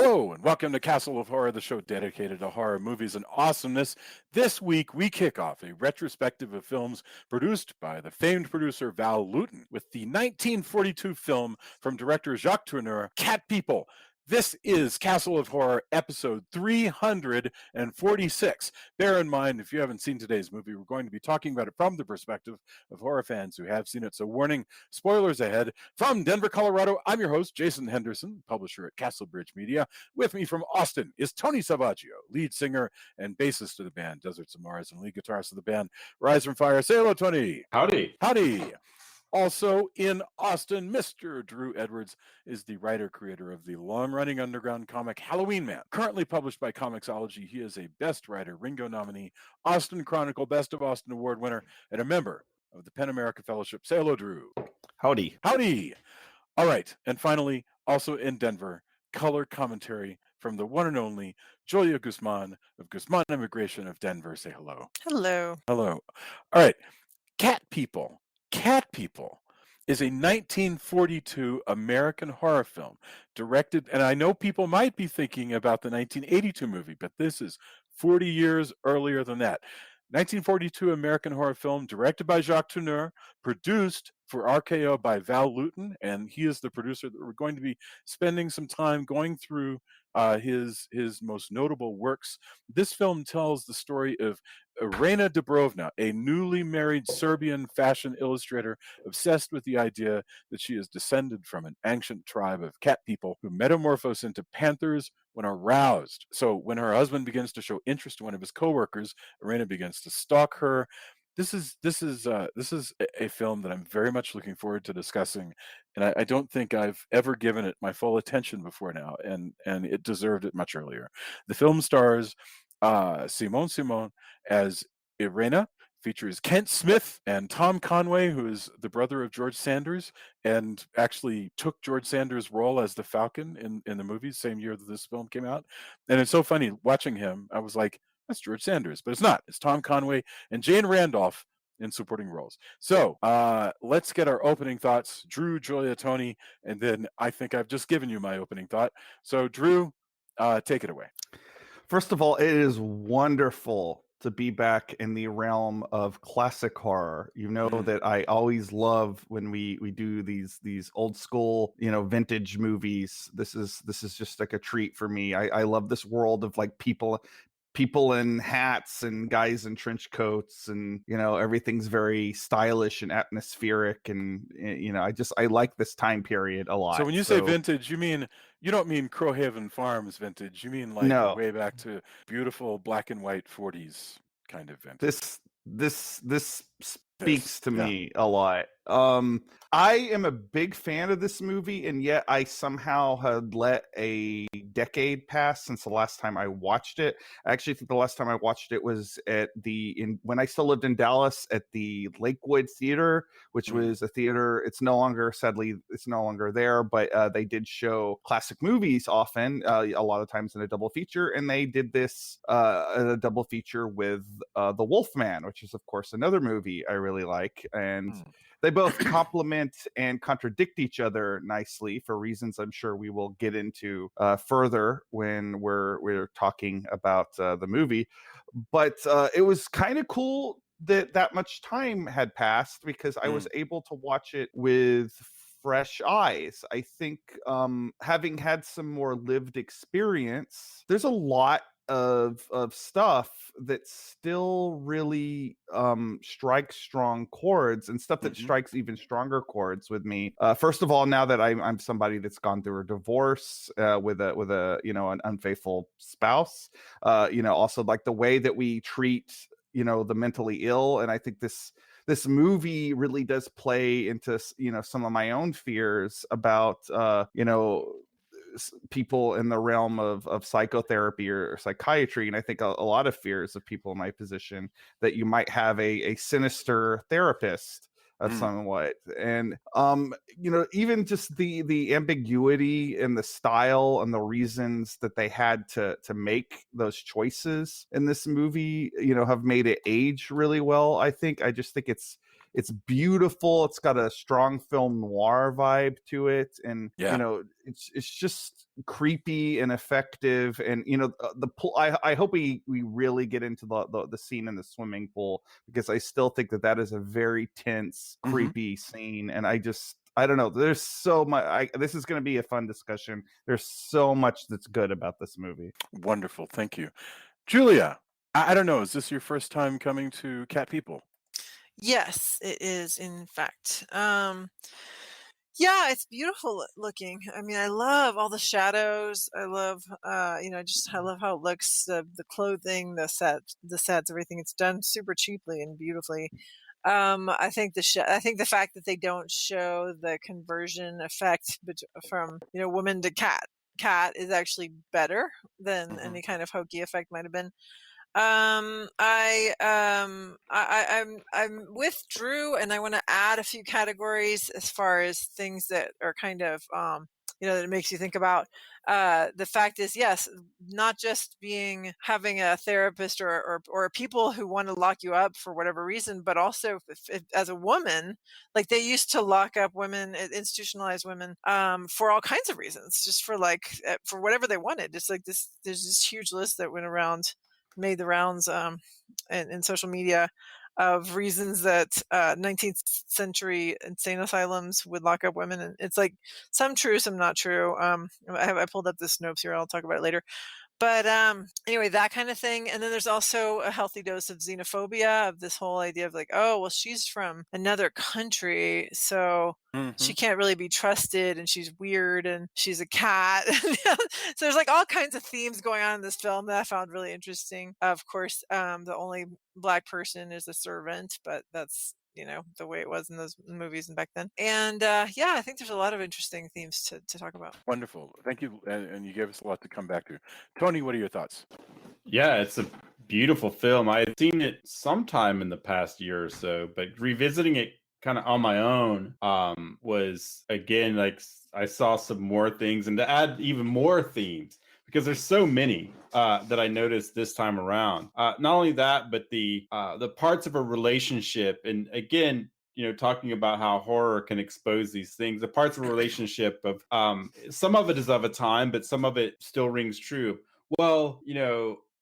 Hello, and welcome to Castle of Horror, the show dedicated to horror movies and awesomeness. This week, we kick off a retrospective of films produced by the famed producer Val Lewton with the 1942 film from director Jaques Tourneur, Cat People. This is Castle of Horror, episode 346. Bear in mind, if you haven't seen today's movie, we're going to be talking about it from the perspective of horror fans who have seen it. So warning, spoilers ahead. From Denver, Colorado, I'm your host, Jason Henderson, publisher at Castlebridge Media. With me from Austin is Tony Savaggio, lead singer and bassist of the band Deserts of Mars and lead guitarist of the band Rise from Fire. Say hello, Tony. Howdy. Howdy. Also in Austin, Mr. Drew Edwards is the writer-creator of the long-running underground comic Halloween Man. Currently published by Comixology, he is a Best Writer Ringo nominee, Austin Chronicle Best of Austin Award winner, and a member of the PEN America Fellowship. Say hello, Drew. Howdy. Howdy. All right. And finally, also in Denver, color commentary from the one and only Julia Guzman of Guzman Immigration of Denver. Say hello. Hello. Hello. All right. Cat People. Cat People is a 1942 American horror film directed, and I know people might be thinking about the 1982 movie, but this is 40 years earlier than that. 1942 American horror film directed by Jaques Tourneur, produced for RKO by Val Lewton, and he is the producer that we're going to be spending some time going through his most notable works. This film tells the story of Irena Dubrovna, a newly married Serbian fashion illustrator obsessed with the idea that she is descended from an ancient tribe of cat people who metamorphose into panthers when aroused. So when her husband begins to show interest in one of his coworkers, Irena begins to stalk her. This is a film that I'm very much looking forward to discussing, and I don't think I've ever given it my full attention before now, and it deserved it much earlier. The film stars Simone as Irena, features Kent Smith and Tom Conway, who is the brother of George Sanders, and actually took George Sanders' role as the Falcon in the movie, same year that this film came out. And it's so funny watching him. I was like, that's George Sanders, but it's not. It's Tom Conway and Jane Randolph in supporting roles. So let's get our opening thoughts. Drew, Julia, Tony, and then I think I've just given you my opening thought. So Drew, take it away. First of all, it is wonderful to be back in the realm of classic horror. You know that I always love when we do these old school, vintage movies. This is just like a treat for me. I love this world of like people in hats and guys in trench coats, and everything's very stylish and atmospheric, and I like this time period a lot. So when you say vintage, you don't mean Crowhaven Farms vintage. You mean like No. way back to beautiful black and white 40s kind of vintage. This speaks to me a lot. I am a big fan of this movie, and yet I somehow had let a decade pass since the last time I watched it. I actually think the last time I watched it was when I still lived in Dallas, at the Lakewood Theater, which was a theater. Sadly, it's no longer there, but they did show classic movies often, a lot of times in a double feature, and they did this a double feature with The Wolfman, which is of course another movie I really like, and they both complement and contradict each other nicely for reasons I'm sure we will get into further when we're talking about the movie. But it was kind of cool that much time had passed, because I was able to watch it with fresh eyes. I think having had some more lived experience, there's a lot of stuff that still really strikes strong chords, and stuff that strikes even stronger chords with me. First of all, now that I'm somebody that's gone through a divorce with an unfaithful spouse, also like the way that we treat the mentally ill, and I think this movie really does play into some of my own fears about people in the realm of psychotherapy or psychiatry. And I think a lot of fears of people in my position, that you might have a sinister therapist somewhat. And even just the ambiguity and the style and the reasons that they had to make those choices in this movie have made it age really well. I just think it's it's beautiful. It's got a strong film noir vibe to it, and Yeah. it's just creepy and effective. And the pool. I hope we really get into the scene in the swimming pool, because I still think that is a very tense, Mhm. creepy scene. And I don't know. There's so much. This is going to be a fun discussion. There's so much that's good about this movie. Wonderful. Thank you. Julia, I don't know, is this your first time coming to Cat People? Yes, it is, in fact. Yeah, it's beautiful looking. I mean, I love all the shadows. I love, I love how it looks. The clothing, the sets, everything. It's done super cheaply and beautifully. I think the fact that they don't show the conversion effect from woman to cat is actually better than Mhm. any kind of hokey effect might have been. I'm with Drew, and I want to add a few categories as far as things that are kind of that it makes you think about. The fact is, yes, not just having a therapist or people who want to lock you up for whatever reason, but also if, as a woman, like they used to lock up women, institutionalize women, for all kinds of reasons, just for whatever they wanted. It's like this. There's this huge list that went around, made the rounds in social media, of reasons that 19th century insane asylums would lock up women, and it's like some true, some not true. I pulled up this notes here. I'll talk about it later. But anyway, that kind of thing. And then there's also a healthy dose of xenophobia, of this whole idea of like, oh, well, she's from another country, so she Mhm. can't really be trusted, and she's weird, and she's a cat. So there's like all kinds of themes going on in this film that I found really interesting. Of course, the only black person is a servant, but that's the way it was in those movies and back then. And yeah, I think there's a lot of interesting themes to talk about. Wonderful. Thank you, and you gave us a lot to come back to. Tony, what are your thoughts? Yeah, it's a beautiful film. I had seen it sometime in the past year or so, but revisiting it kind of on my own was again like I saw some more things, and to add even more themes, because there's so many that I noticed this time around. Not only that, but the parts of a relationship, and again, talking about how horror can expose these things. The parts of a relationship of some of it is of a time, but some of it still rings true. Well,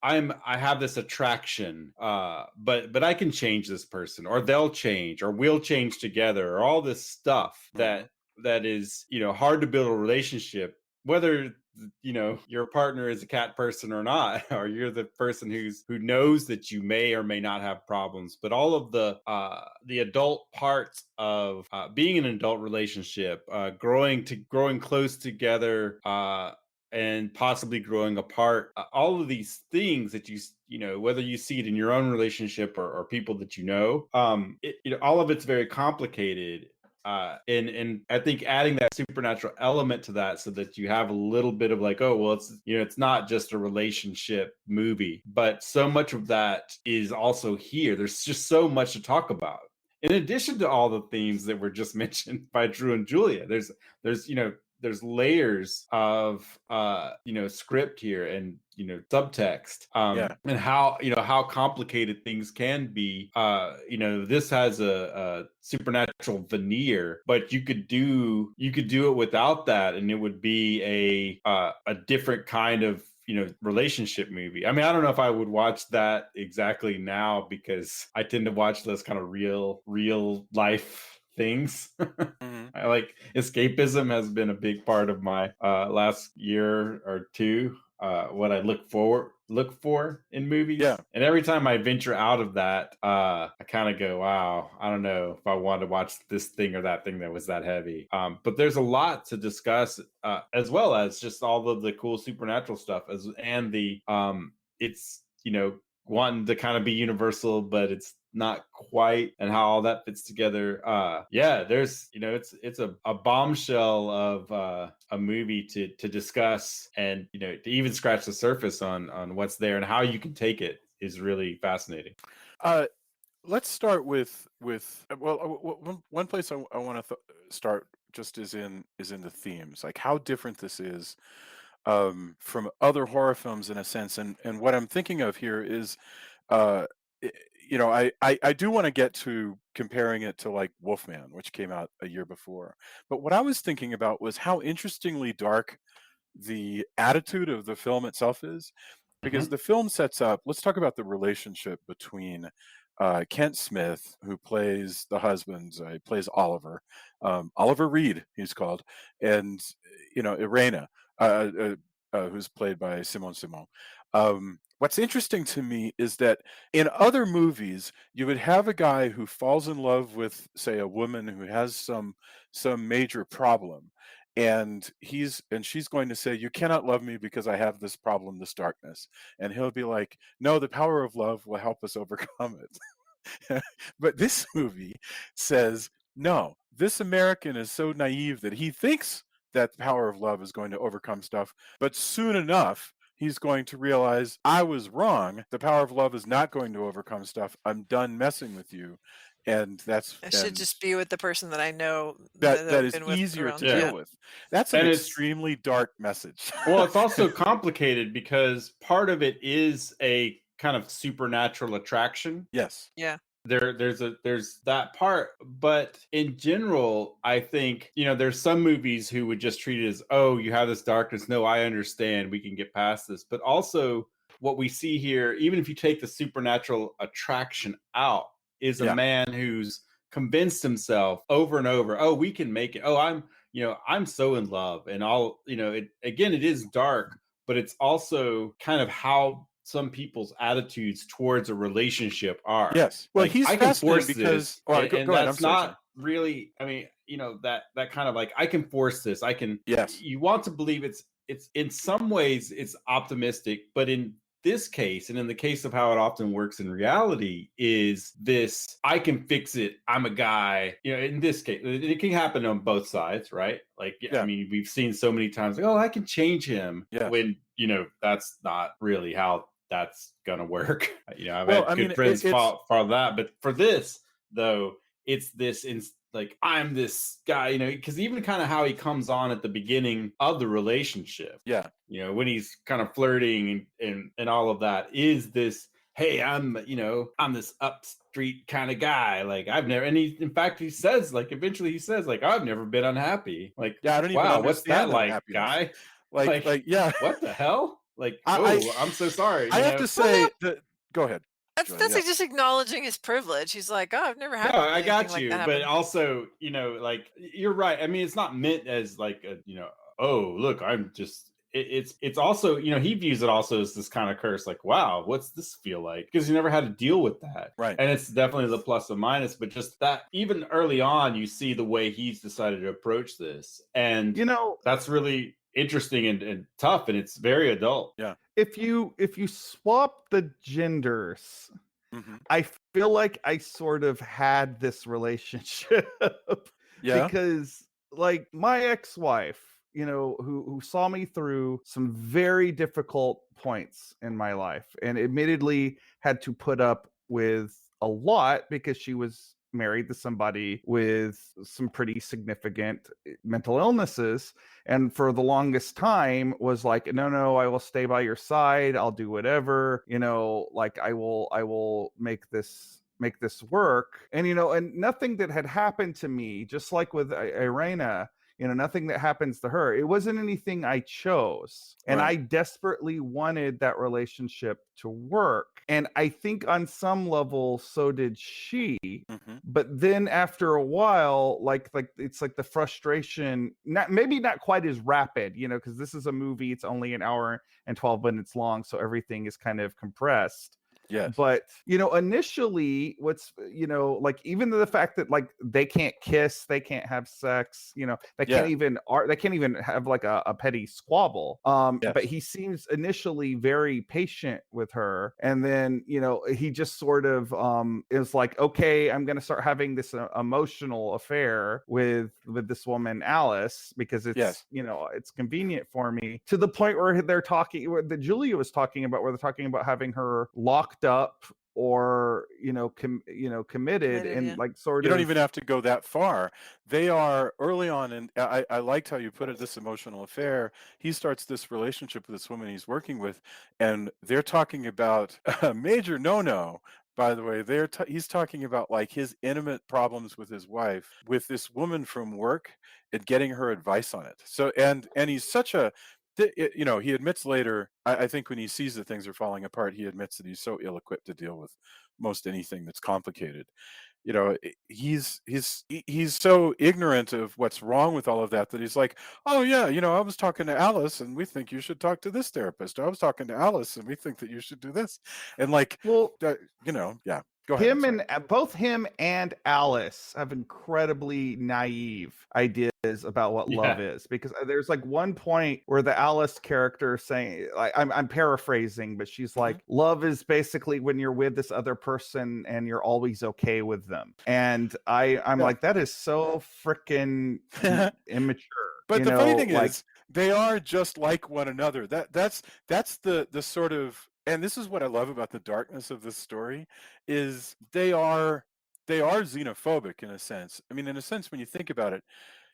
I have this attraction, but I can change this person, or they'll change, or we'll change together, or all this stuff Mhm. that is hard to build a relationship, whether your partner is a cat person or not, or you're the person who knows that you may or may not have problems. But all of the adult parts of being in an adult relationship, growing close together, and possibly growing apart, all of these things that whether you see it in your own relationship, or people that all of it's very complicated. And I think adding that supernatural element to that, so that you have a little bit of like, oh well, it's not just a relationship movie, but so much of that is also here. There's just so much to talk about, in addition to all the themes that were just mentioned by Drew and Julia. There's layers of script here, and subtext, Yeah. and how complicated things can be. This has a supernatural veneer, but you could do it without that, and it would be a different kind of relationship movie. I mean, I don't know if I would watch that exactly now, because I tend to watch those kind of real life things. Mhm. I like escapism has been a big part of my last year or two. What I look for in movies, Yeah. and every time I venture out of that, I kind of go, "Wow, I don't know if I want to watch this thing or that thing that was that heavy." But there's a lot to discuss, as well as just all of the cool supernatural stuff, and the it's wanting to kind of be universal, but it's not quite, and how all that fits together. Yeah, there's it's a bombshell of a movie to discuss, and to even scratch the surface on what's there and how you can take it is really fascinating. Uh, let's start with well, one place I want to start just is in the themes, like how different this is from other horror films in a sense, and what I'm thinking of here is I do want to get to comparing it to like Wolfman, which came out a year before. But what I was thinking about was how interestingly dark the attitude of the film itself is, because Mhm. the film sets up. Let's talk about the relationship between Kent Smith, who plays the husband, he plays Oliver, Oliver Reed, he's called, and Irena, who's played by Simone Simon. What's interesting to me is that in other movies, you would have a guy who falls in love with, say, a woman who has some major problem, and she's going to say, "You cannot love me because I have this problem, this darkness," and he'll be like, "No, the power of love will help us overcome it." But this movie says, no, this American is so naive that he thinks that the power of love is going to overcome stuff, but soon enough he's going to realize, I was wrong, the power of love is not going to overcome stuff, I'm done messing with you. And I should just be with the person that I know that that I've is been with easier to around. Yeah. deal Yeah. with. That's an And it's extremely dark message. well, it's also complicated because part of it is a kind of supernatural attraction. Yes. Yeah. There's that part, but in general, I think there's some movies who would just treat it as, oh, you have this darkness. No, I understand. We can get past this. But also, what we see here, even if you take the supernatural attraction out, is a Yeah. man who's convinced himself over and over, oh, we can make it. Oh, I'm so in love, and it is dark, but it's also kind of how some people's attitudes towards a relationship are. Yes. Well, Like, he's I can fascinating force because this, go and ahead. I'm that's sorry, John. not really. I mean, that kind of like, I can force this. I can. Yes. You want to believe it's in some ways it's optimistic, but in this case, and in the case of how it often works in reality, is this: I can fix it. I'm a guy. In this case, it can happen on both sides, right? Like, I Yeah. mean, we've seen so many times, like, oh, I can change him. Yes. When that's not really how that's gonna work. I've Well, I had mean, good friends it's for that, but for this though, it's this like, I'm this guy, because even kind of how he comes on at the beginning of the relationship, yeah. when he's kind of flirting and all of that, is this, hey, I'm this up street kind of guy, like, I've never, and in fact, he says, like, eventually he says, like, I've never been unhappy. Like, Yeah, I don't even wow, what's that understand like, unhappiness. guy? Like, yeah. What the hell? Like, I I'm so sorry. I have to say that. Go ahead, That's Julie. that's Yeah. like just acknowledging his privilege. He's like, oh, I've never had No, I anything got like you, that but happen. also, like, you're right. I mean, it's not meant as like a, oh, look, I'm just. It's also, he views it also as this kind of curse, like, wow, what's this feel like? Because he never had to deal with that, Right. And it's definitely the plus and minus, but just that, even early on, you see the way he's decided to approach this, and that's really interesting and tough, and it's very adult. Yeah. If you swap the genders, Mm-hmm. I feel like I sort of had this relationship. Yeah. Because, like, my ex-wife, who saw me through some very difficult points in my life, and admittedly had to put up with a lot because she was married to somebody with some pretty significant mental illnesses, and for the longest time was like, no, I will stay by your side, I'll do whatever, like, I will make this work. And and nothing that had happened to me, just like with Irena, nothing that happens to her, it wasn't anything I chose. And Right. I desperately wanted that relationship to work. And I think on some level, so did she. Mm-hmm. But then after a while, like it's like the frustration, maybe not quite as rapid, because this is a movie, it's only an hour and 12 minutes long, so everything is kind of compressed. Yes. But initially, what's like, even the fact that, like, they can't kiss, they can't have sex, they can't even have like a petty squabble. Yes. But he seems initially very patient with her, and then he just sort of is like, okay, I'm gonna start having this emotional affair with this woman Alice, because it's Yes. it's convenient for me, to the point where they're talking, where that Julia was talking about, where they're talking about having her locked up or committed, and Yeah. like, sort You of. don't even have to go that far. They are early on, and I liked how you put it, this emotional affair. He starts this relationship with this woman he's working with, and they're talking about a major no-no, by the way. He's talking about like his intimate problems with his wife, with this woman from work, and getting her advice on it. So and he's such a he admits later, I think when he sees that things are falling apart, he admits that he's so ill-equipped to deal with most anything that's complicated. He's so ignorant of what's wrong with all of that that he's like, oh yeah, I was talking to Alice and we think you should talk to this therapist. I was talking to Alice and we think that you should do this. And like, Well, yeah, go ahead. both him and Alice have incredibly naive ideas about what love is, because there's like one point where the Alice character saying, like, I'm paraphrasing, but she's like, love is basically when you're with this other person and you're always okay with them. And I'm like, that is so freaking immature. But the funny thing is, they are just like one another. That's the sort of, and this is what I love about the darkness of this story, is they are xenophobic in a sense. I mean, in a sense, when you think about it,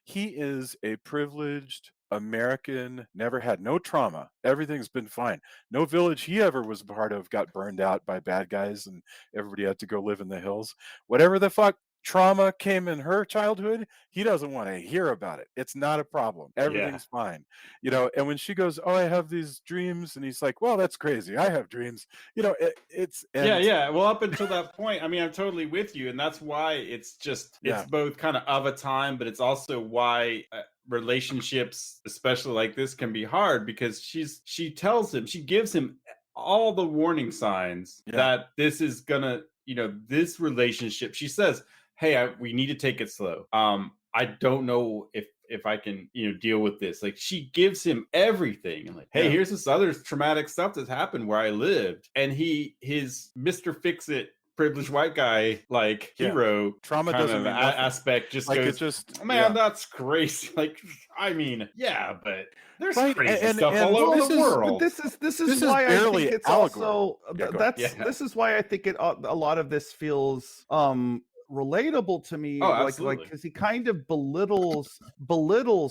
he is a privileged American, never had no trauma. Everything's been fine. No village he ever was a part of got burned out by bad guys and everybody had to go live in the hills. Whatever the fuck trauma came in her childhood, he doesn't want to hear about it. It's not a problem. Everything's fine. And when she goes, oh, I have these dreams, and he's like, well, that's crazy. I have dreams. Well, up until that point, I mean, I'm totally with you. And that's why it's both kind of a time, but it's also why relationships, especially like this, can be hard, because she gives him all the warning signs that this is gonna, this relationship, she says, hey, we need to take it slow. I don't know if I can, deal with this. Like, she gives him everything. And like, hey, here's this other traumatic stuff that's happened where I lived. And his Mr. Fix-It privileged white guy, like, hero trauma kind doesn't of mean nothing. aspect just like, goes, that's crazy. Like, I mean, but there's crazy stuff and all over the world. This is why I think it's also this is why I think a lot of this feels relatable to me, like because he kind of belittles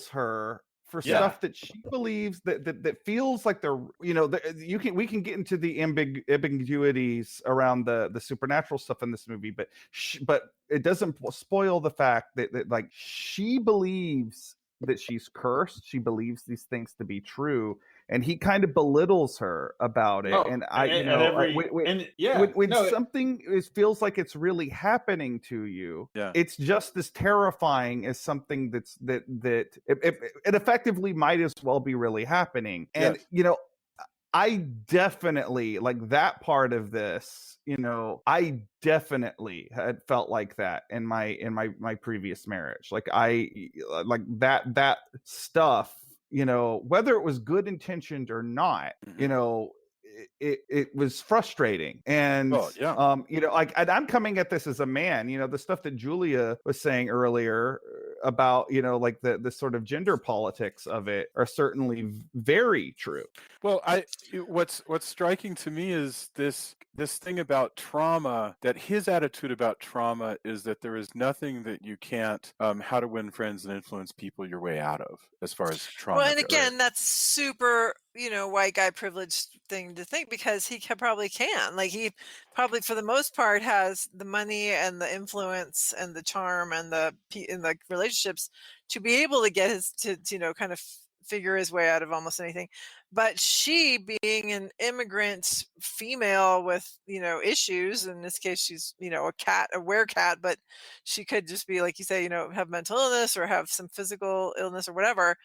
her for stuff that she believes that feels like they're, we can get into the ambiguities around the supernatural stuff in this movie, but it doesn't spoil the fact that like she believes that she's cursed. She believes these things to be true, and he kind of belittles her about it. When something feels like it's really happening to you, it's just as terrifying as something that it effectively might as well be really happening. And I definitely, like, that part of this, I definitely had felt like that in my previous marriage. Like, that stuff, whether it was good intentioned or not, it was frustrating. And I'm coming at this as a man. The stuff that Julia was saying earlier about like the sort of gender politics of it are certainly very true. Well, what's striking to me is this thing about trauma, that his attitude about trauma is that there is nothing that you can't how to win friends and influence people your way out of, as far as trauma. Well, and again, that's super white guy privileged thing to think, because he probably can. Like, he probably for the most part has the money and the influence and the charm and the relationships to be able to get kind of figure his way out of almost anything. But she, being an immigrant female with issues, in this case she's a werecat, but she could just be, like you say, have mental illness or have some physical illness or whatever.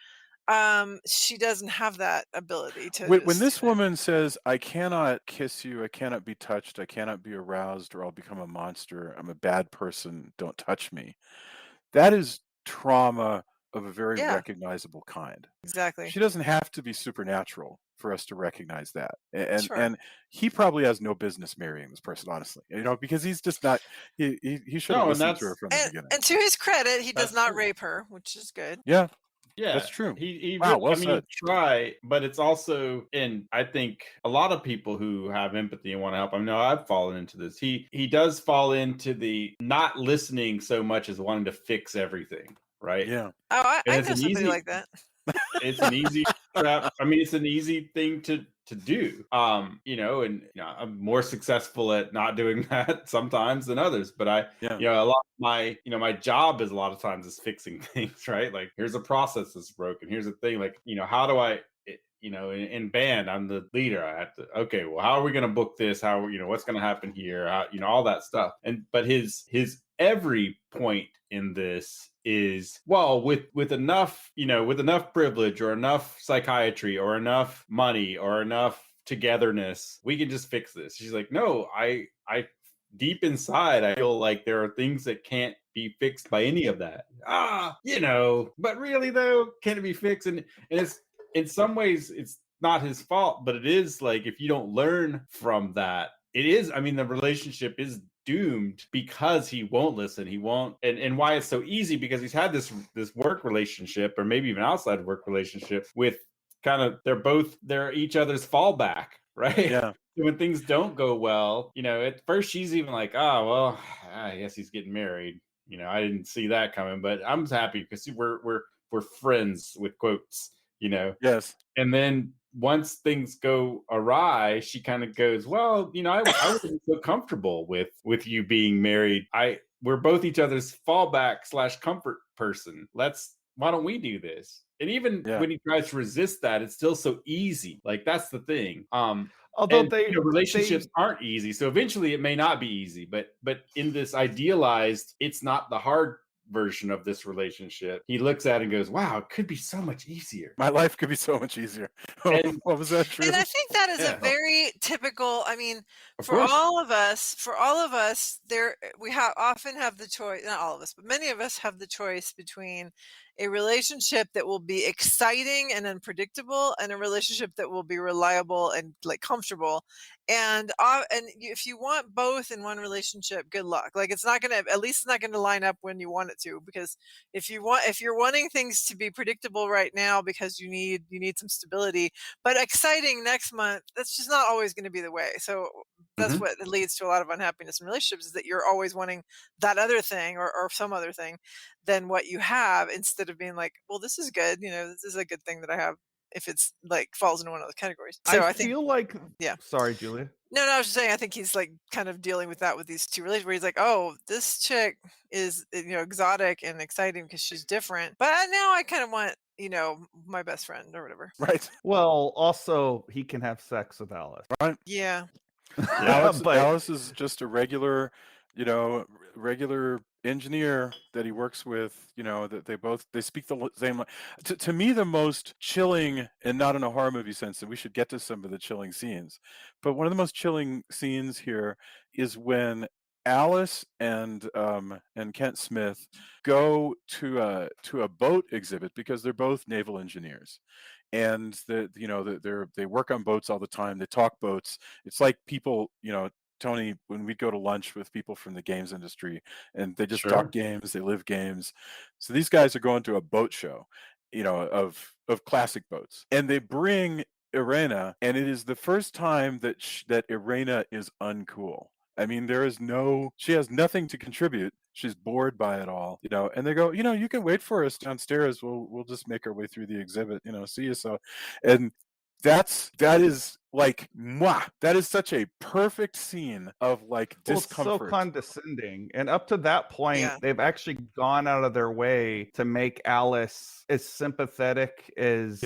She doesn't have that ability to. When this woman says, I cannot kiss you, I cannot be touched, I cannot be aroused, or I'll become a monster, I'm a bad person, don't touch me, that is trauma of a very recognizable kind. Exactly. She doesn't have to be supernatural for us to recognize that. And he probably has no business marrying this person, honestly, because he's just not, he should have listened to her from the beginning. And to his credit, he does not rape her, which is good. Yeah, that's true. He said. try, but it's also, and I think a lot of people who have empathy and want to help, I know I've fallen into this. He does fall into the not listening so much as wanting to fix everything, right? Yeah. Oh, I know somebody like that. It's an easy trap. I mean, it's an easy thing to to do. And I'm more successful at not doing that sometimes than others, but a lot of my job is a lot of times is fixing things, right? Like, here's a process that's broken, here's a thing, like, how do I in band, I'm the leader. I have to, okay, well, how are we going to book this? How, what's going to happen here? How, all that stuff. But his every point in this is, well, with enough, with enough privilege or enough psychiatry or enough money or enough togetherness, we can just fix this. She's like, no, I deep inside, I feel like there are things that can't be fixed by any of that. But really though, can it be fixed? And it's, in some ways, it's not his fault, but it is like, if you don't learn from that, it is, the relationship is doomed because he won't listen. He won't. And why it's so easy, because he's had this work relationship, or maybe even outside work relationship, with kind of, they're each other's fallback, right? Yeah. So when things don't go well, at first she's even like, oh, well, I guess he's getting married. I didn't see that coming, but I'm happy because we're friends, with quotes. Yes. And then once things go awry, she kind of goes, well, I wasn't so comfortable with you being married. We're both each other's fallback / comfort person. Why don't we do this? And even when he tries to resist that, it's still so easy. Like, that's the thing. Although relationships aren't easy, so eventually it may not be easy. But in this idealized, it's not the hard version of this relationship, he looks at it and goes, wow, it could be so much easier. My life could be so much easier. What was that true? And I think that is a very typical, for all of us, there we often have the choice, not all of us, but many of us have the choice between a relationship that will be exciting and unpredictable, and a relationship that will be reliable and like comfortable. And if you want both in one relationship, good luck. Like, it's not gonna line up when you want it to, because if you're wanting things to be predictable right now because you need some stability, but exciting next month, that's just not always going to be the way. So that's what leads to a lot of unhappiness in relationships, is that you're always wanting that other thing or some other thing than what you have, instead of being like, well, this is good. This is a good thing that I have, if it's like falls into one of those categories. So I think, feel like, yeah. Sorry, Julia. No, I was just saying, I think he's like kind of dealing with that with these two relationships, where he's like, oh, this chick is, exotic and exciting because she's different, but now I kind of want, my best friend or whatever. Right. Well, also, he can have sex with Alice. Right. Yeah. Alice is just a regular engineer that he works with, that they speak the same. To me, the most chilling, and not in a horror movie sense, and we should get to some of the chilling scenes, but one of the most chilling scenes here is when Alice and Kent Smith go to a boat exhibit, because they're both naval engineers, and they work on boats all the time. They talk boats. It's like people, Tony, when we'd go to lunch with people from the games industry, and they just talk games, they live games. So these guys are going to a boat show, of classic boats, and they bring Irena, and it is the first time that Irena is uncool. She has nothing to contribute. She's bored by it all, and they go, you can wait for us downstairs. We'll just make our way through the exhibit, see you. So, and that is like, mwah, that is such a perfect scene of like discomfort. So condescending. And up to that point, they've actually gone out of their way to make Alice as sympathetic as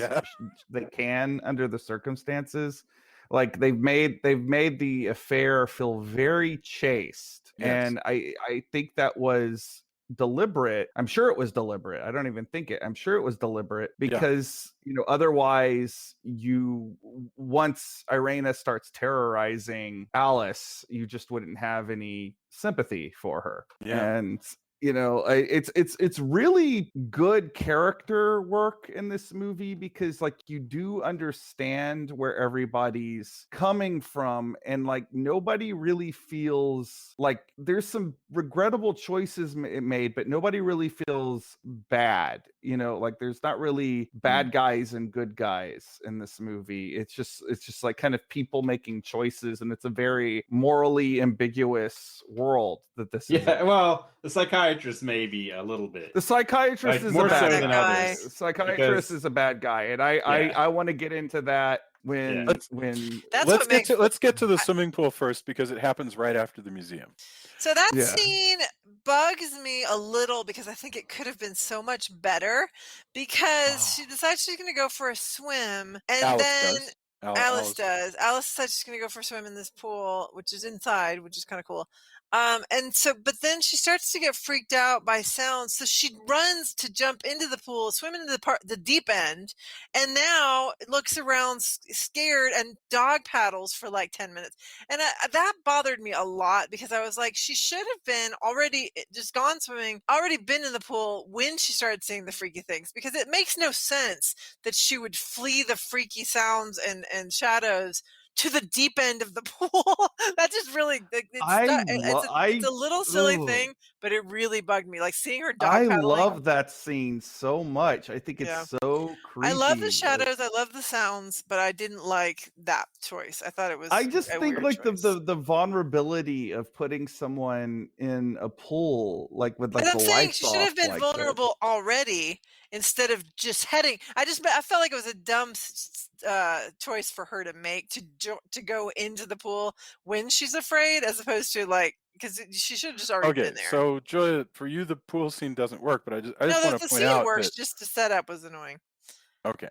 they can under the circumstances. Like, they've made the affair feel very chaste. Yes. And I think that was deliberate. I'm sure it was deliberate. I don't even think it. I'm sure it was deliberate, because otherwise, once Irena starts terrorizing Alice, you just wouldn't have any sympathy for her. And it's really good character work in this movie, because like, you do understand where everybody's coming from, and like, nobody really feels like, there's some regrettable choices made, but nobody really feels bad. Like, there's not really bad guys and good guys in this movie. It's just like kind of people making choices, and it's a very morally ambiguous world that this is. Yeah, well, the psychiatrist maybe a little bit. The psychiatrist is more a bad so than guy. others. The psychiatrist is a bad guy, and I want to get into that when Let's- when That's let's what makes get to the swimming pool first because it happens right after the museum. So that Yeah. scene bugs me a little because I think it could have been so much better because she decides she's going to go for a swim and Alice then does. Alice does. Alice decides she's going to go for a swim in this pool, which is inside, which is kind of cool. But then she starts to get freaked out by sounds. So she runs to jump into the pool, swim into the deep end, and now looks around scared and dog paddles for like 10 minutes. And that bothered me a lot because I was like, she should have been already just gone swimming, already been in the pool when she started seeing the freaky things, because it makes no sense that she would flee the freaky sounds and shadows to the deep end of the pool. That just really, it's a little silly thing, but it really bugged me. Like seeing her dog I paddling. love that scene so much. I think it's Yeah. so creepy. I love the shadows. I love the sounds, but I didn't like that choice. I thought it was. I just a think weird like choice. the vulnerability of putting someone in a pool like with like And I'm the saying lights she should have off been like vulnerable already instead of just heading. I felt like it was a dumb choice for her to make to go into the pool when she's afraid, as opposed to like because she should have just already Okay, been there. so Julia, for you the pool scene doesn't work, but I just No, want the to point scene out works. that Just the setup was annoying. okay.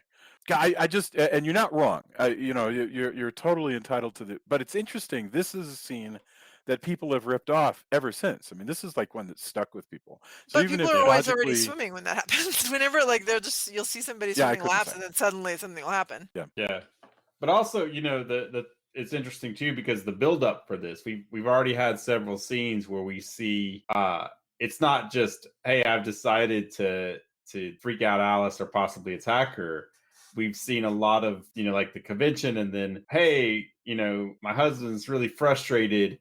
I just and you're not wrong. You're totally entitled to the. But it's interesting. This is a scene that people have ripped off ever since. I mean, this is like one that's stuck with people. So But even people if are always already logically, swimming when that happens. Whenever like you'll see somebody Yeah, I swimming couldn't laps, say. and then suddenly something will happen. Yeah, but also, the it's interesting too because the build up for this, we've already had several scenes where we see it's not just, hey, I've decided to freak out Alice or possibly attack her. We've seen a lot of, like the convention, and then, hey, my husband's really frustrated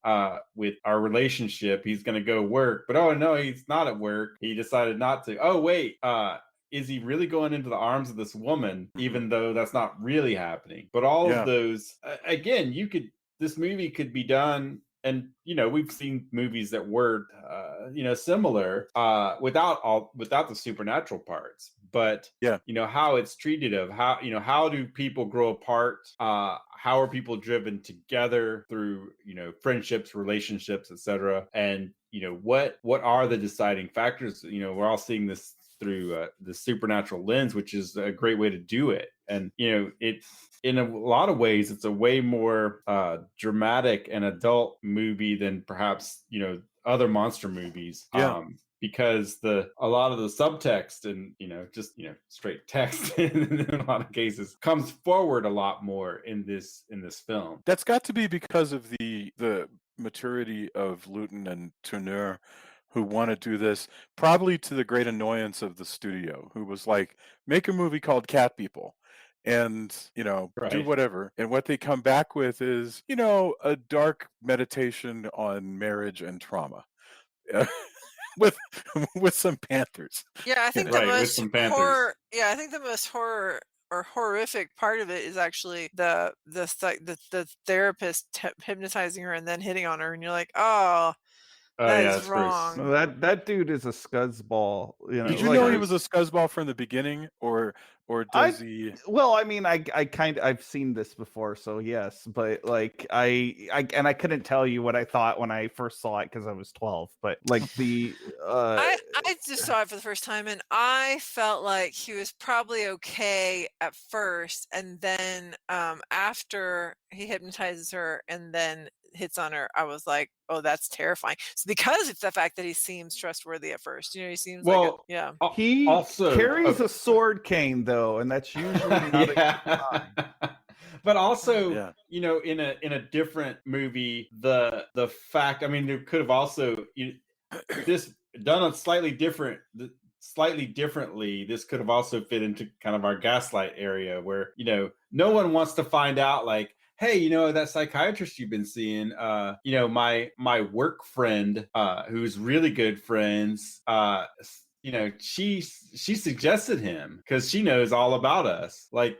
with our relationship. He's going to go work, but oh no, he's not at work. He decided not to. Oh wait, is he really going into the arms of this woman, even though that's not really happening? But all Yeah. of those, again, this movie could be done, and we've seen movies that were similar without the supernatural parts, but Yeah. how it's treated, of how do people grow apart, how are people driven together through friendships, relationships, etc., and what are the deciding factors. We're all seeing this through the supernatural lens, which is a great way to do it. And it, in a lot of ways, it's a way more dramatic and adult movie than perhaps other monster movies. Yeah. Because a lot of the subtext and just straight text in a lot of cases comes forward a lot more in this film. That's got to be because of the maturity of Lewton and Tourneur, who want to do this, probably to the great annoyance of the studio, who was like, make a movie called Cat People and do Right. whatever. And what they come back with is a dark meditation on marriage and trauma. with some panthers. Yeah, I think Right, the with most some panthers. horror. Yeah, I think the most horror or horrific part of it is actually the therapist hypnotizing her and then hitting on her, and you're like, oh, Oh that yeah, is that's gross. wrong. No, that dude is a scuzzball. Did you like, know he was a scuzzball from the beginning, or does he? Well, I mean, I've seen this before, so yes, but like I couldn't tell you what I thought when I first saw it because I was 12. But like I just saw it for the first time, and I felt like he was probably okay at first, and then after he hypnotizes her and then hits on her, I was like, oh, that's terrifying. So because it's the fact that he seems trustworthy at first, he seems yeah. He also carries a sword cane though, and that's usually not a good sign. But also, Yeah. in a different movie, the fact, I mean, there could have also this done a slightly differently. This could have also fit into kind of our gaslight area, where no one wants to find out, like, hey, that psychiatrist you've been seeing, my work friend, who's really good friends, she suggested him because she knows all about us. Like,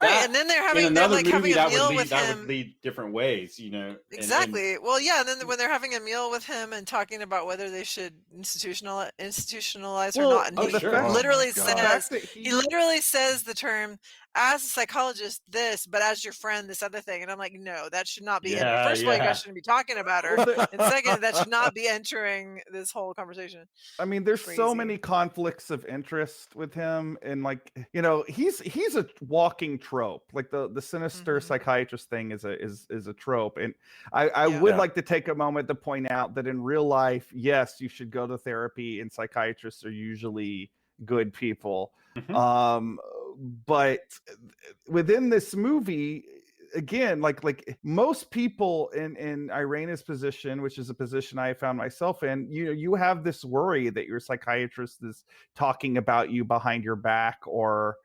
Right, and then they're in they're another like having movie a that would meal lead with him. different ways, you know. And Exactly. Well, yeah, and then when they're having a meal with him and talking about whether they should institutionalize or not, Well, and oh he sure, Oh my literally God. the fact says that he literally says the term as a psychologist this, but as your friend this other thing, and I'm like, no, that should not be. yeah, First of all, you guys yeah. shouldn't be talking about her, well, the, and second, that should not be entering this whole conversation. I mean, there's so Crazy. many conflicts of interest with him, and like, you know, he's a walking trope. Like the sinister Mhm. psychiatrist thing is a trope, and I Yeah. would Yeah. like to take a moment to point out that in real life, yes, you should go to therapy, and psychiatrists are usually good people. Mhm. But within this movie, again, like most people in Irina's position, which is a position I found myself in, you have this worry that your psychiatrist is talking about you behind your back, or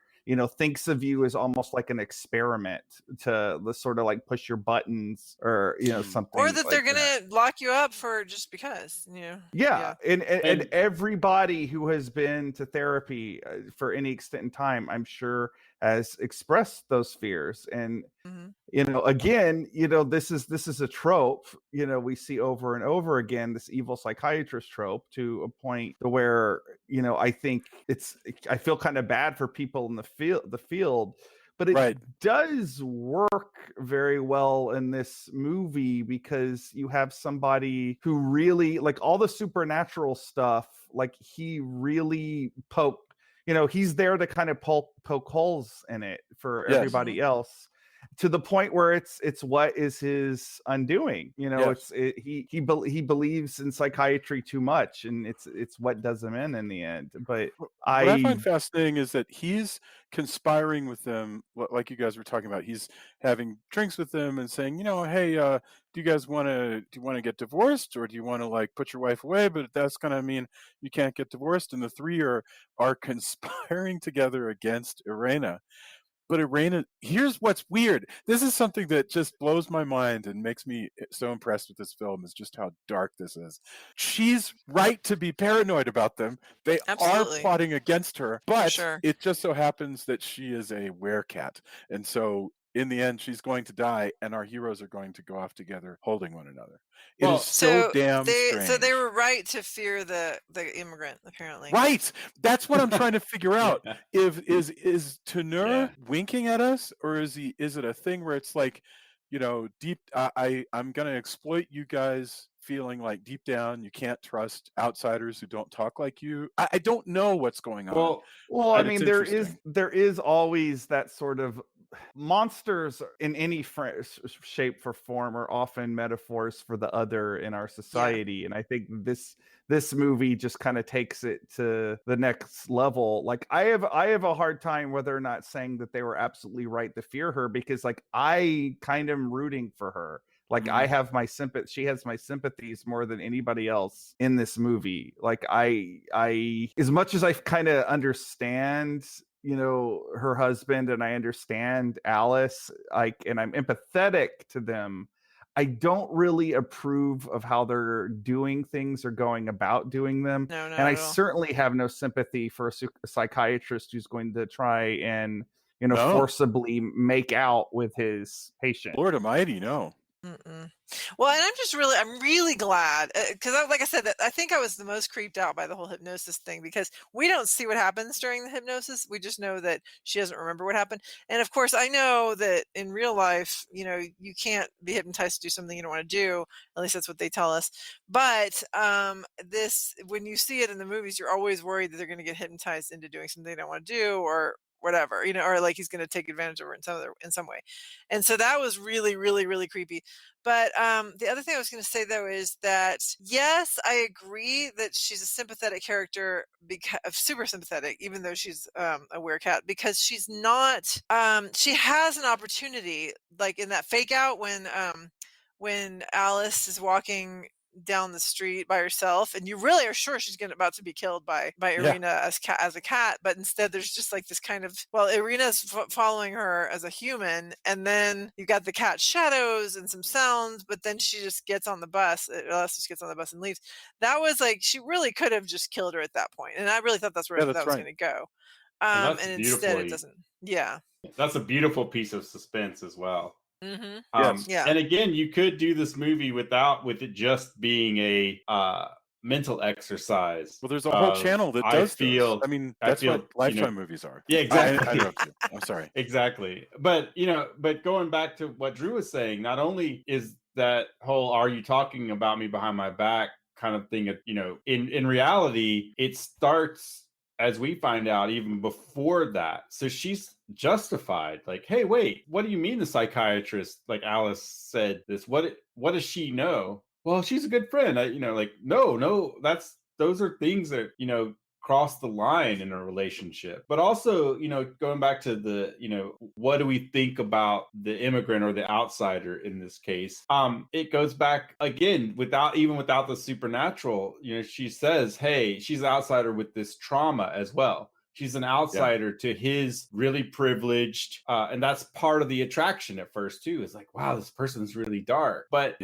thinks of you as almost like an experiment to sort of like push your buttons, or something Or that they're like that. gonna lock you up for just because, Yeah, and And everybody who has been to therapy for any extent in time, I'm sure, has expressed those fears. And Mhm. again, this is a trope, we see over and over again, this evil psychiatrist trope, to a point to where, I think I feel kind of bad for people in the field, but it Right. does work very well in this movie, because you have somebody who really, like, all the supernatural stuff, like, he really he's there to kind of poke holes in it for Yes. everybody else, to the point where it's what is his undoing. Yes. He believes in psychiatry too much, and it's what does him in the end. But What I find I fascinating is that he's conspiring with them, like you guys were talking about. He's having drinks with them and saying, hey, do you guys want to get divorced, or do you want to like put your wife away? But that's gonna mean you can't get divorced. And the three are conspiring together against Irena. But Irena, here's what's weird. This is something that just blows my mind and makes me so impressed with this film, is just how dark this is. She's right to be paranoid about them. They are Absolutely. plotting against her, For but sure. it just so happens that she is a werecat. And so in the end, she's going to die, and our heroes are going to go off together holding one another. It is well, so So damn they strange. were right to fear the immigrant, apparently. Right. That's what I'm trying to figure out. yeah. If is Tourneur Yeah. winking at us, or is it a thing where it's like, deep I'm gonna exploit you guys, feeling like deep down you can't trust outsiders who don't talk like you. I don't know what's going on. Well, I But it's mean, there is interesting. always that sort of monsters in any shape or form are often metaphors for the other in our society, and I think this movie just kind of takes it to the next level. Like, I have a hard time whether or not saying that they were absolutely right to fear her, because like I kind of am rooting for her. Like, I Mhm. have my sympathy. She has my sympathies more than anybody else in this movie. Like, I as much as I kind of understand, her husband, and I understand Alice, like, and I'm empathetic to them, I don't really approve of how they're doing things or going about doing them. No, not And I at all. certainly have no sympathy for a psychiatrist who's going to try and, No. forcibly make out with his patient. Lord Almighty, no. Mm-mm. Well, and I'm really glad, because like I said, that I think I was the most creeped out by the whole hypnosis thing, because we don't see what happens during the hypnosis. We just know that she doesn't remember what happened. And of course, I know that in real life, you can't be hypnotized to do something you don't want to do. At least that's what they tell us. But when you see it in the movies, you're always worried that they're going to get hypnotized into doing something they don't want to do, or whatever, or like he's going to take advantage of her in some way. And so that was really, really, really creepy. But the other thing I was going to say, though, is that, yes, I agree that she's a sympathetic character, super sympathetic, even though she's a werecat, because she's not. She has an opportunity, like in that fake out when Alice is walking down the street by herself, and you really are sure she's about to be killed by Yeah. Irina as a cat, but instead there's just like this kind of, well, Irina's following her as a human, and then you got the cat shadows and some sounds, but then she just gets on the bus. Alice just gets on the bus and leaves. That was like, she really could have just killed her at that point, and I really thought that's where Yeah, that that's was right. going to go. And that's And instead it beautifully doesn't. Yeah. that's a beautiful piece of suspense as well. Mm-hmm. Yes. Yeah. And again, you could do this movie with it just being a mental exercise. Well, there's a whole channel that does this. I mean, that's what Lifetime movies are. Yeah, I exactly. interrupt you. I'm sorry. Exactly. But but going back to what Drew was saying, not only is that whole "Are you talking about me behind my back" kind of thing, in reality, it starts as we find out even before that. So she's justified, like, hey, wait, what do you mean the psychiatrist, like Alice said this? What does she know? Well, she's a good friend. Like, no, those are things that, cross the line in a relationship. But also, going back to the, what do we think about the immigrant or the outsider in this case? It goes back again, without the supernatural. She says, hey, she's an outsider with this trauma as well. She's an outsider to his really privileged, and that's part of the attraction at first too. Is like, wow, this person's really dark. But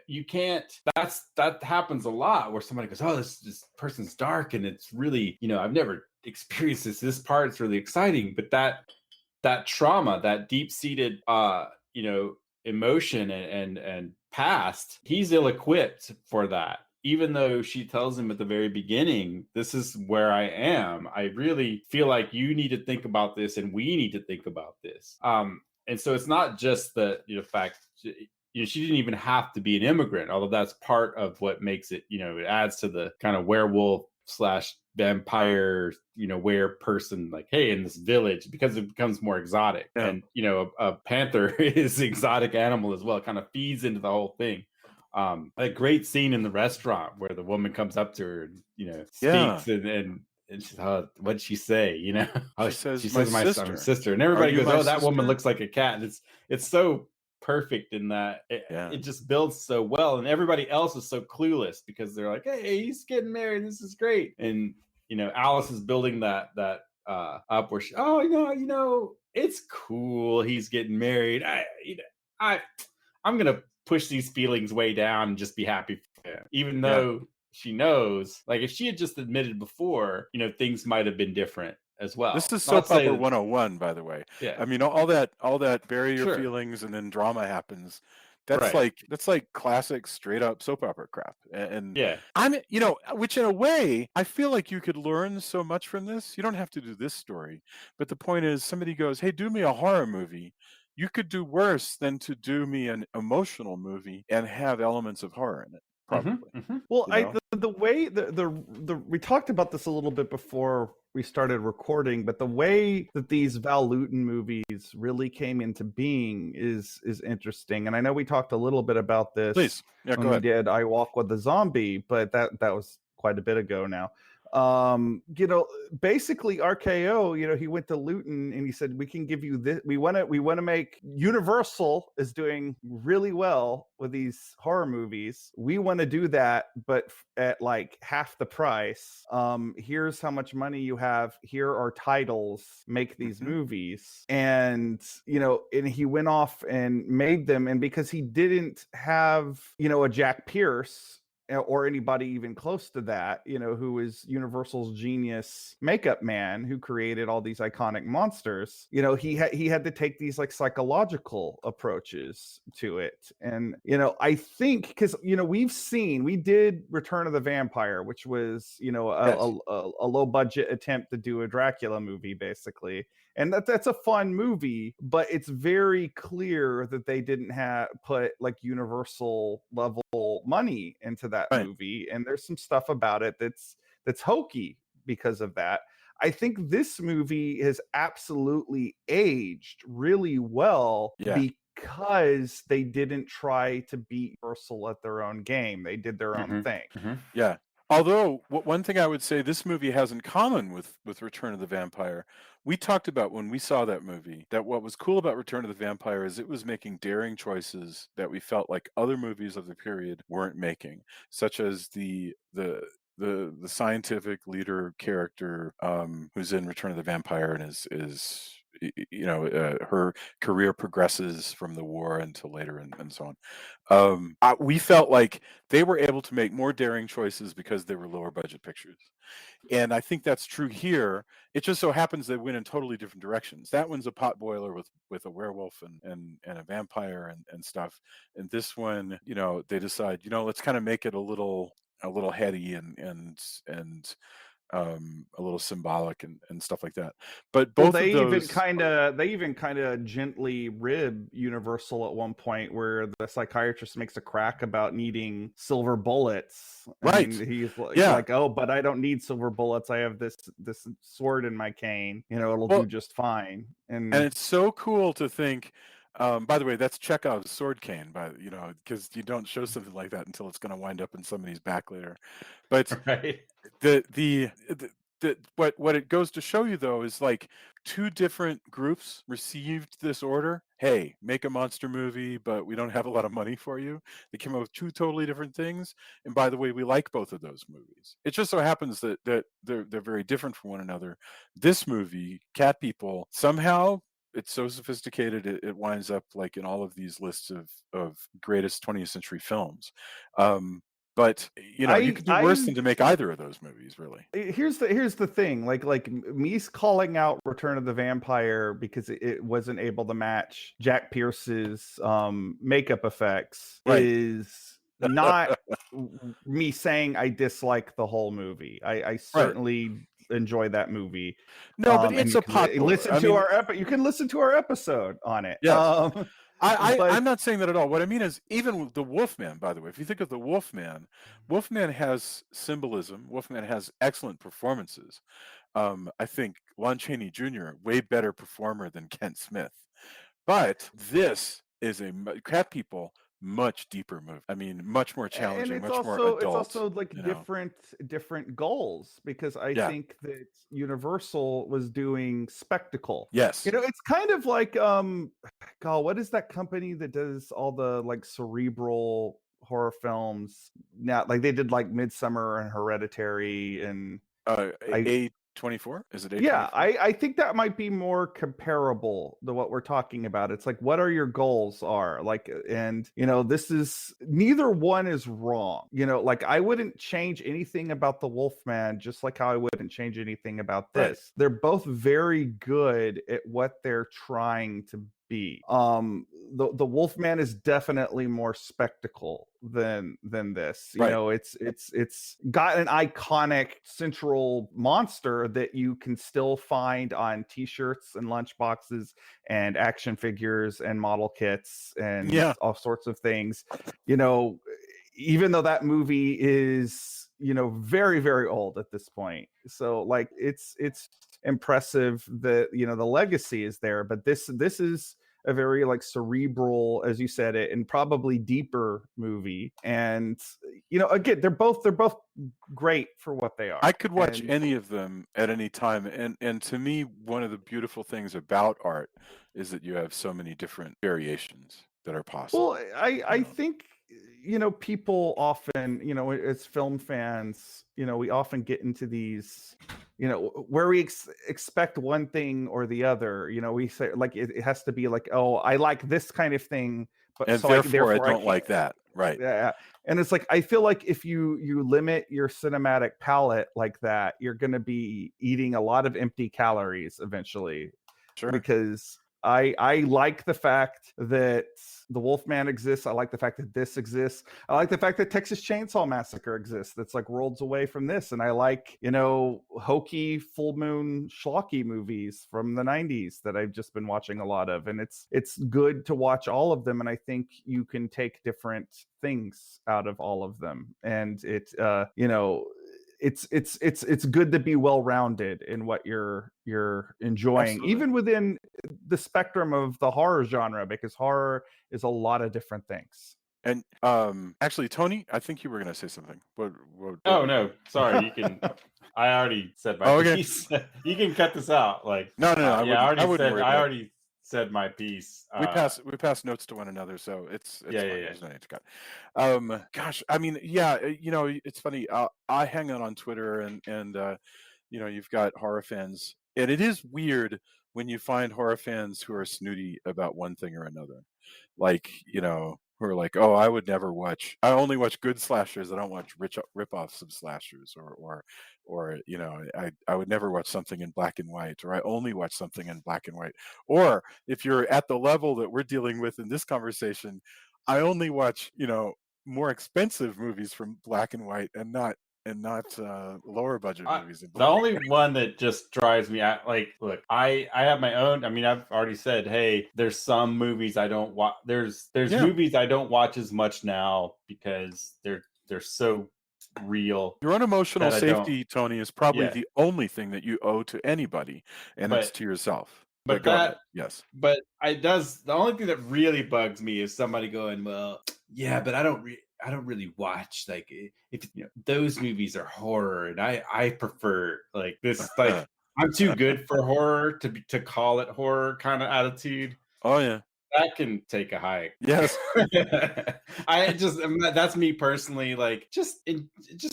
you can't, that happens a lot where somebody goes, oh, this person's dark and it's really, I've never experienced this part's really exciting. But that trauma, that deep-seated emotion and past, he's ill-equipped for that. Even though she tells him at the very beginning, this is where I am, I really feel like you need to think about this and we need to think about this. And so it's not just the fact, she didn't even have to be an immigrant, although that's part of what makes it, it adds to the kind of werewolf / vampire, were person, like, hey, in this village, because it becomes more exotic. And, a panther is an exotic animal as well. It kind of feeds into the whole thing. A great scene in the restaurant where the woman comes up to her and, speaks and she's, oh, what'd she say? She says, my sister. And everybody goes, oh, that woman looks like a cat. And it's so perfect in that it just builds so well, and everybody else is so clueless because they're like, hey, he's getting married, this is great. And Alice is building that up where she, it's cool, he's getting married. I'm gonna push these feelings way down and just be happy for him, even though she knows, like, if she had just admitted before, things might have been different as well. This is soap opera 101, by the way. Yeah. I mean, all that bury your feelings and then drama happens. That's like classic straight up soap opera crap. And I'm, which in a way, I feel like you could learn so much from this. You don't have to do this story. But the point is, somebody goes, hey, do me a horror movie. You could do worse than to do me an emotional movie and have elements of horror in it. Probably. Well, the way the we talked about this a little bit before we started recording, but the way that these Val Lewton movies really came into being is interesting. And I know we talked a little bit about this when we did I Walk with the Zombie, but that was quite a bit ago now. Basically RKO, he went to Lewton and he said, we can give you this. We want to make, Universal is doing really well with these horror movies. We want to do that, but at like half the price. Here's how much money you have. Here are titles. Make these movies. And, and he went off and made them. And because he didn't have, a Jack Pierce or anybody even close to that, who is Universal's genius makeup man who created all these iconic monsters, he had to take these like psychological approaches to it. And, I think because, we did Return of the Vampire, which was, a low budget attempt to do a Dracula movie, basically. And that's a fun movie, but it's very clear that they didn't put like Universal level money into that movie. And there's some stuff about it that's hokey because of that. I think this movie has absolutely aged really well because they didn't try to beat Universal at their own game. They did their own thing. Yeah. Although one thing I would say this movie has in common with Return of the Vampire, we talked about when we saw that movie, that what was cool about Return of the Vampire is it was making daring choices that we felt like other movies of the period weren't making, such as the scientific leader character who's in Return of the Vampire and is her career progresses from the war until later and so on. We felt like they were able to make more daring choices because they were lower budget pictures. And I think that's true here. It just so happens they went in totally different directions. That one's a potboiler with a werewolf and a vampire and stuff. And this one, they decide, let's kind of make it a little heady and a little symbolic and stuff like that. But Well, both of those, they even kind of gently rib Universal at one point, where the psychiatrist makes a crack about needing silver bullets, right? and he's like, Yeah. "Oh, but I don't need silver bullets. I have this sword in my cane. It'll do just fine." And it's so cool to think. By the way, that's Chekhov's sword cane, because you don't show something like that until it's going to wind up in somebody's back later. But Right. what it goes to show you, though, is like two different groups received this order. Hey, make a monster movie, but we don't have a lot of money for you. They came up with two totally different things. And by the way, we like both of those movies. It just so happens that they're very different from one another. This movie, Cat People, somehow it's so sophisticated it winds up like in all of these lists of greatest 20th century films. But you could do worse than to make either of those movies, really. Here's the thing, like me calling out Return of the Vampire because it wasn't able to match Jack Pierce's makeup effects, Right. is not me saying I dislike the whole movie. I certainly enjoy that movie. No, but it's a popular. You can listen to our episode on it. Yes. I'm not saying that at all. What I mean is, even the Wolfman, by the way, if you think of the Wolfman has symbolism. Wolfman has excellent performances. I think Lon Chaney Jr., way better performer than Kent Smith. But this is Cat People, much deeper movie. I mean, much more challenging, much more adult. It's also like different goals, because I think that Universal was doing spectacle. Yes. It's kind of like God, what is that company that does all the like cerebral horror films? Now, like they did like Midsummer and Hereditary and A24? Is it A24? Yeah, I think that might be more comparable to what we're talking about. It's like, what are your goals are like, and this is, neither one is wrong. Like I wouldn't change anything about the Wolfman, just like how I wouldn't change anything about this. Right. They're both very good at what they're trying to be. The Wolfman is definitely more spectacle than this. Right. It's got an iconic central monster that you can still find on t-shirts and lunchboxes and action figures and model kits and all sorts of things. Even though that movie is very, very old at this point, so like it's impressive that the legacy is there, but this is a very like cerebral, as you said it, and probably deeper movie. And again, they're both great for what they are. I could watch any of them at any time, and to me, one of the beautiful things about art is that you have so many different variations that are possible. Well, I think people often, as film fans, we often get into these, where we expect one thing or the other. We say like it has to be like, oh, I like this kind of thing, but and so therefore I don't like that, right? Yeah, and it's like I feel like if you limit your cinematic palette like that, you're going to be eating a lot of empty calories eventually. Sure. Because I like the fact that the Wolfman exists. I like the fact that this exists. I like the fact that Texas Chainsaw Massacre exists. That's like worlds away from this. And I like, hokey full moon schlocky movies from the 90s that I've just been watching a lot of. And it's good to watch all of them. And I think you can take different things out of all of them. And it's good to be well-rounded in what you're enjoying. Absolutely. Even within the spectrum of the horror genre, because horror is a lot of different things. And actually, Tony, I think you were going to say something. What oh no, sorry. You can. I already said my piece. You can cut this out. Like no. I already said my piece. We pass notes to one another, so it's fine. There's no need to cut. Gosh, I mean, it's funny. I hang out on Twitter, and you've got horror fans, and it is weird when you find horror fans who are snooty about one thing or another, like, who are like, oh, I only watch good slashers. I don't watch rip-offs of slashers, or I would never watch something in black and white, or I only watch something in black and white. Or if you're at the level that we're dealing with in this conversation, I only watch, more expensive movies from black and white, and not lower budget movies in The black and only white. one that just drives me out, like, look, I have my own. I mean, I've already said, hey, there's some movies I don't watch. There's Yeah. movies I don't watch as much now because they're so real. Your own emotional that I don't. safety, Tony, is probably Yeah, the only thing that you owe to anybody, and it's but to yourself. But but go ahead. that Yes. but the only thing that really bugs me is somebody going, well, yeah, but I don't really watch, like, if those movies are horror, and I prefer, like, this, like, I'm too good for horror to call it horror kind of attitude. Oh yeah. That can take a hike. Yes. That's me personally. Like, just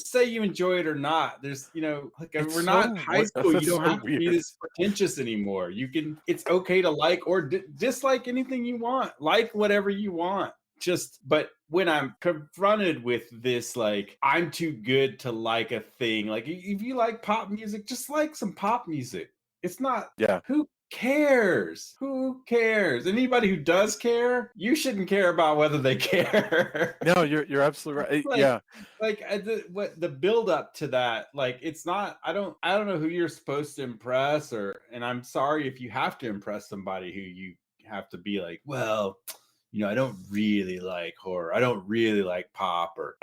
say you enjoy it or not. There's, like, It's we're not in high school. You that's don't so have to be weird. this pretentious anymore. It's okay to like or dislike anything you want. Like whatever you want. But when I'm confronted with this, like, I'm too good to like a thing. Like, if you like pop music, just like some pop music. It's not. Yeah. Who cares? Who cares? Anybody who does care, you shouldn't care about whether they care. No, you're absolutely right. Like, Yeah. like the build up to that, like, it's not. I don't know who you're supposed to impress, and I'm sorry if you have to impress somebody who you have to be like, well, I don't really like horror. I don't really like pop or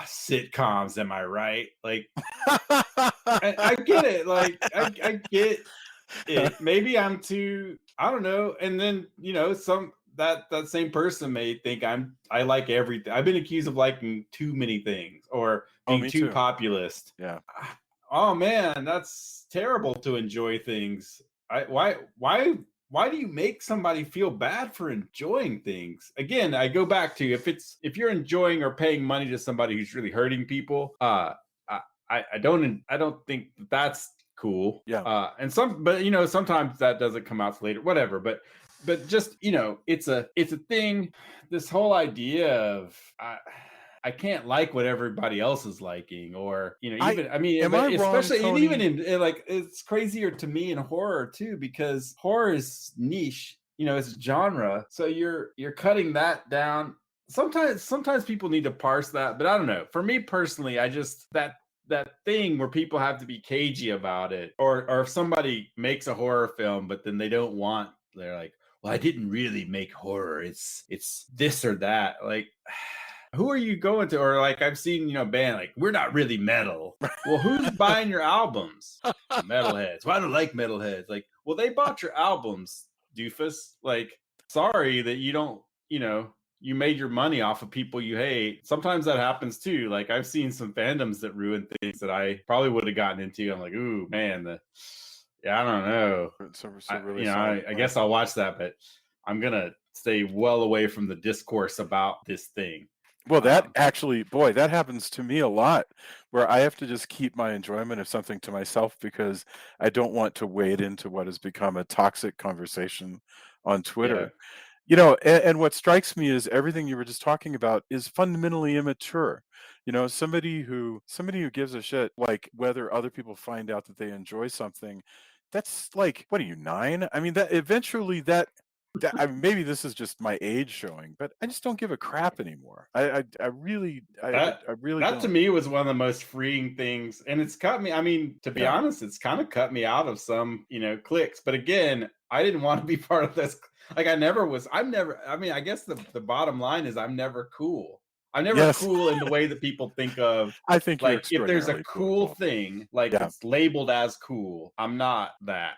sitcoms. Am I right? Like, I get it. Like, I get it. Maybe I'm too, I don't know. And then, that same person may think I like everything. I've been accused of liking too many things or being me too too. populist. Yeah. Oh man, that's terrible to enjoy things. Why do you make somebody feel bad for enjoying things? Again, I go back to, if you're enjoying or paying money to somebody who's really hurting people, I don't think that's cool. Yeah. And sometimes that doesn't come out later, whatever. But just, it's a thing. This whole idea of I can't like what everybody else is liking, or am I wrong, especially, and Tony? even in, like, it's crazier to me in horror too, because horror is niche. It's a genre, so you're cutting that down. Sometimes people need to parse that, but I don't know. For me personally, I just that thing where people have to be cagey about it, or if somebody makes a horror film, but then they're like, well, I didn't really make horror. It's this or that. Like, who are you going to? Or, like, I've seen, band, like, we're not really metal. Well, who's buying your albums? Metalheads. Well, I don't like metalheads. Like, well, they bought your albums, doofus. Like, sorry that you don't, you made your money off of people you hate. Sometimes that happens too. Like, I've seen some fandoms that ruin things that I probably would have gotten into. I'm like, ooh, man, I don't know. I guess I'll watch that, but I'm gonna stay well away from the discourse about this thing. Well, that actually, boy, that happens to me a lot, where I have to just keep my enjoyment of something to myself because I don't want to wade into what has become a toxic conversation on Twitter. And what strikes me is everything you were just talking about is fundamentally immature. Somebody who gives a shit, like, whether other people find out that they enjoy something, that's like, what are you, 9? I mean, that eventually maybe this is just my age showing, but I just don't give a crap anymore. I really that to don't. me was one of the most freeing things, and it's cut me. I mean, to be honest, it's kind of cut me out of some, cliques. But again, I didn't want to be part of this. Like, I mean, I guess the bottom line is I'm never cool. I'm never cool in the way that people think of. I think, like, if there's a extraordinarily cool thing, like, it's labeled as cool, I'm not that.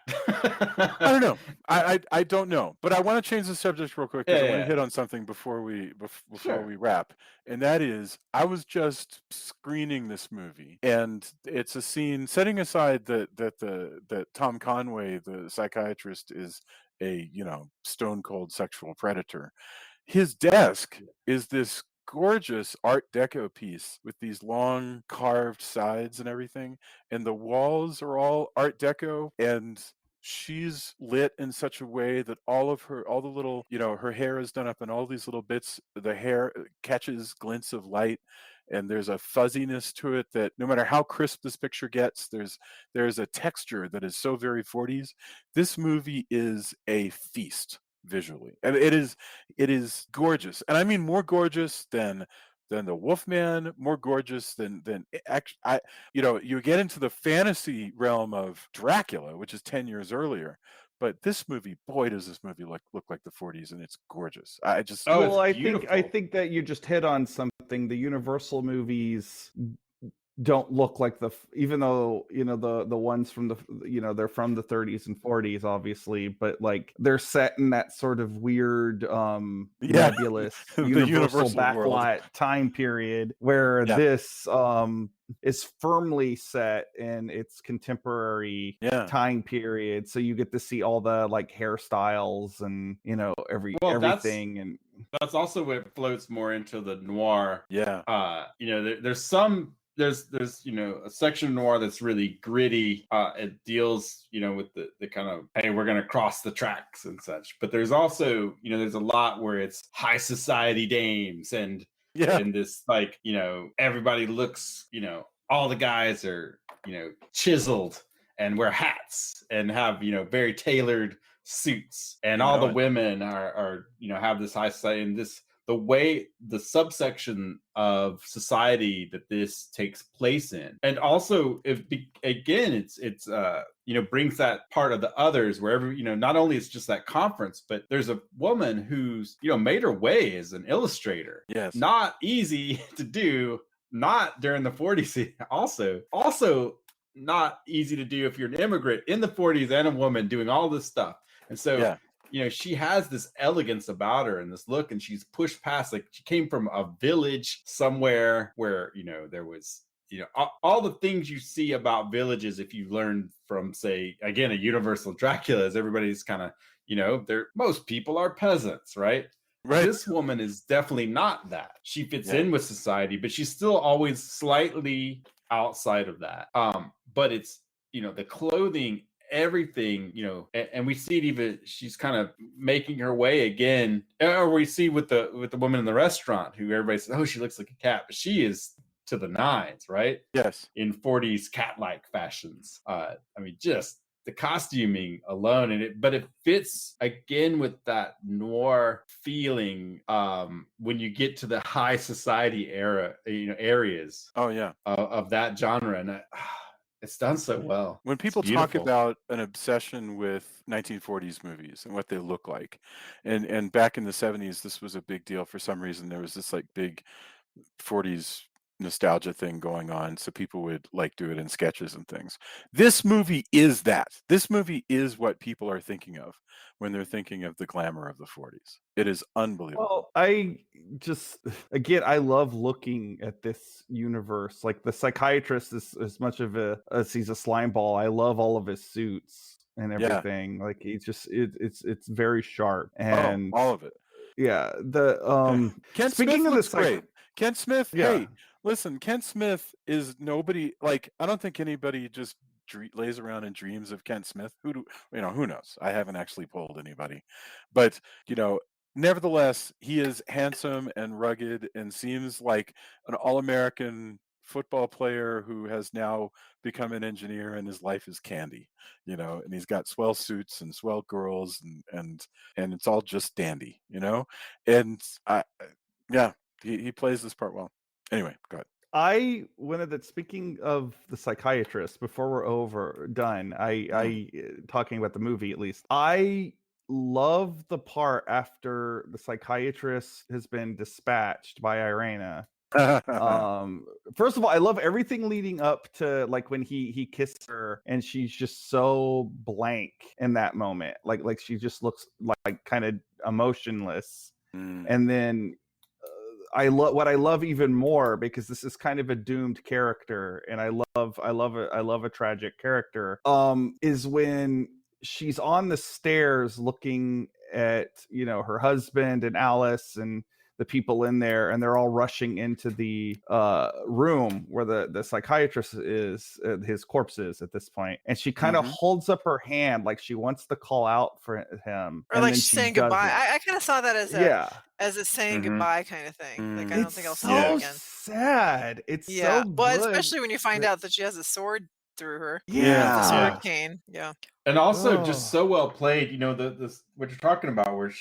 I don't know. I don't know, but I want to change the subject real quick because I want to hit on something before we wrap, and that is, I was just screening this movie, and it's a scene, setting aside that Tom Conway, the psychiatrist, is a stone cold sexual predator. His desk is this gorgeous Art Deco piece with these long carved sides and everything, and the walls are all Art Deco, and she's lit in such a way that all the little, her hair is done up in all these little bits. The hair catches glints of light, and there's a fuzziness to it that no matter how crisp this picture gets, there's a texture that is so very 40s. This movie is a feast visually, and it is gorgeous, and I mean more gorgeous than the Wolfman, more gorgeous than actually. You get into the fantasy realm of Dracula, which is 10 years earlier, but this movie, boy, does this movie look like the 40s, and it's gorgeous. I just Oh, Well, it's I beautiful. think that you just hit on something. The Universal movies don't look like even though the ones from they're from the 30s and 40s, obviously, but like they're set in that sort of weird nebulous the universal Universal world. backlot time period, where Yeah. this is firmly set in its contemporary Yeah. time period, so you get to see all the like hairstyles and Well, everything. And that's also what floats more into the noir. Yeah. There's a section of noir that's really gritty. It deals with the kind of, hey, we're gonna cross the tracks and such, but there's also there's a lot where it's high society dames and this, like, everybody looks, all the guys are chiseled and wear hats and have very tailored suits, and all the women are have this high society, and the way the subsection of society that this takes place in. And also, it's brings that part of the others, wherever, not only it's just that conference, but there's a woman who's made her way as an illustrator. Yes. Not easy to do, not during the 40s. Also not easy to do if you're an immigrant in the 40s and a woman doing all this stuff. And so she has this elegance about her and this look, and she's pushed past, like, she came from a village somewhere where, there was, all the things you see about villages, if you learn from, say, again, a Universal Dracula, is everybody's kind of, most people are peasants, right? Right. This woman is definitely not that. She fits in with society, but she's still always slightly outside of that. But it's, the clothing, everything, and we see it, even she's kind of making her way again, or we see with the woman in the restaurant who everybody says, oh, she looks like a cat, but she is to the nines, right? Yes. In 40s cat-like fashions. Just the costuming alone, but it fits again with that noir feeling when you get to the high society era, areas of that genre, and it's done so well. When people talk about an obsession with 1940s movies and what they look like, and back in the 70s, this was a big deal for some reason. There was this like big 40s nostalgia thing going on, so people would like do it in sketches and things. This movie is that. This movie is what people are thinking of when they're thinking of the glamour of the 40s. It is unbelievable. Well, I love looking at this universe. Like, the psychiatrist is as much of as he's a slime ball. I love all of his suits and everything. Like, it's very sharp, and all of it. Yeah. The Kent speaking Smith of looks the great. Kent Smith, Yeah. hey, listen, Kent Smith is nobody, like, I don't think anybody just lays around and dreams of Kent Smith. Who knows? I haven't actually polled anybody, but nevertheless, he is handsome and rugged and seems like an all-American football player who has now become an engineer, and his life is candy, and he's got swell suits and swell girls, and it's all just dandy, and he plays this part well. Anyway, go ahead. I wanted that. Speaking of the psychiatrist, before we're done, I talking about the movie, at least, I love the part after the psychiatrist has been dispatched by Irena. First of all, I love everything leading up to, like, when he kissed her and she's just so blank in that moment, like she just looks like kind of emotionless. And then I love even more, because this is kind of a doomed character, and I love a tragic character, is when she's on the stairs looking at her husband and Alice, and the people in there, and they're all rushing into the room where the psychiatrist is, his corpse is at this point, and she kind of holds up her hand like she wants to call out for him, Or and like then she's she saying does goodbye. it. I kind of saw that as a saying goodbye kind of thing. Like, I don't It's think I'll see her so again. sad. It's Yeah. so Well, good. especially when you find out that she has a sword through her. Yeah. The sword cane. Yeah. And also just so well played, you know, this what you're talking about, where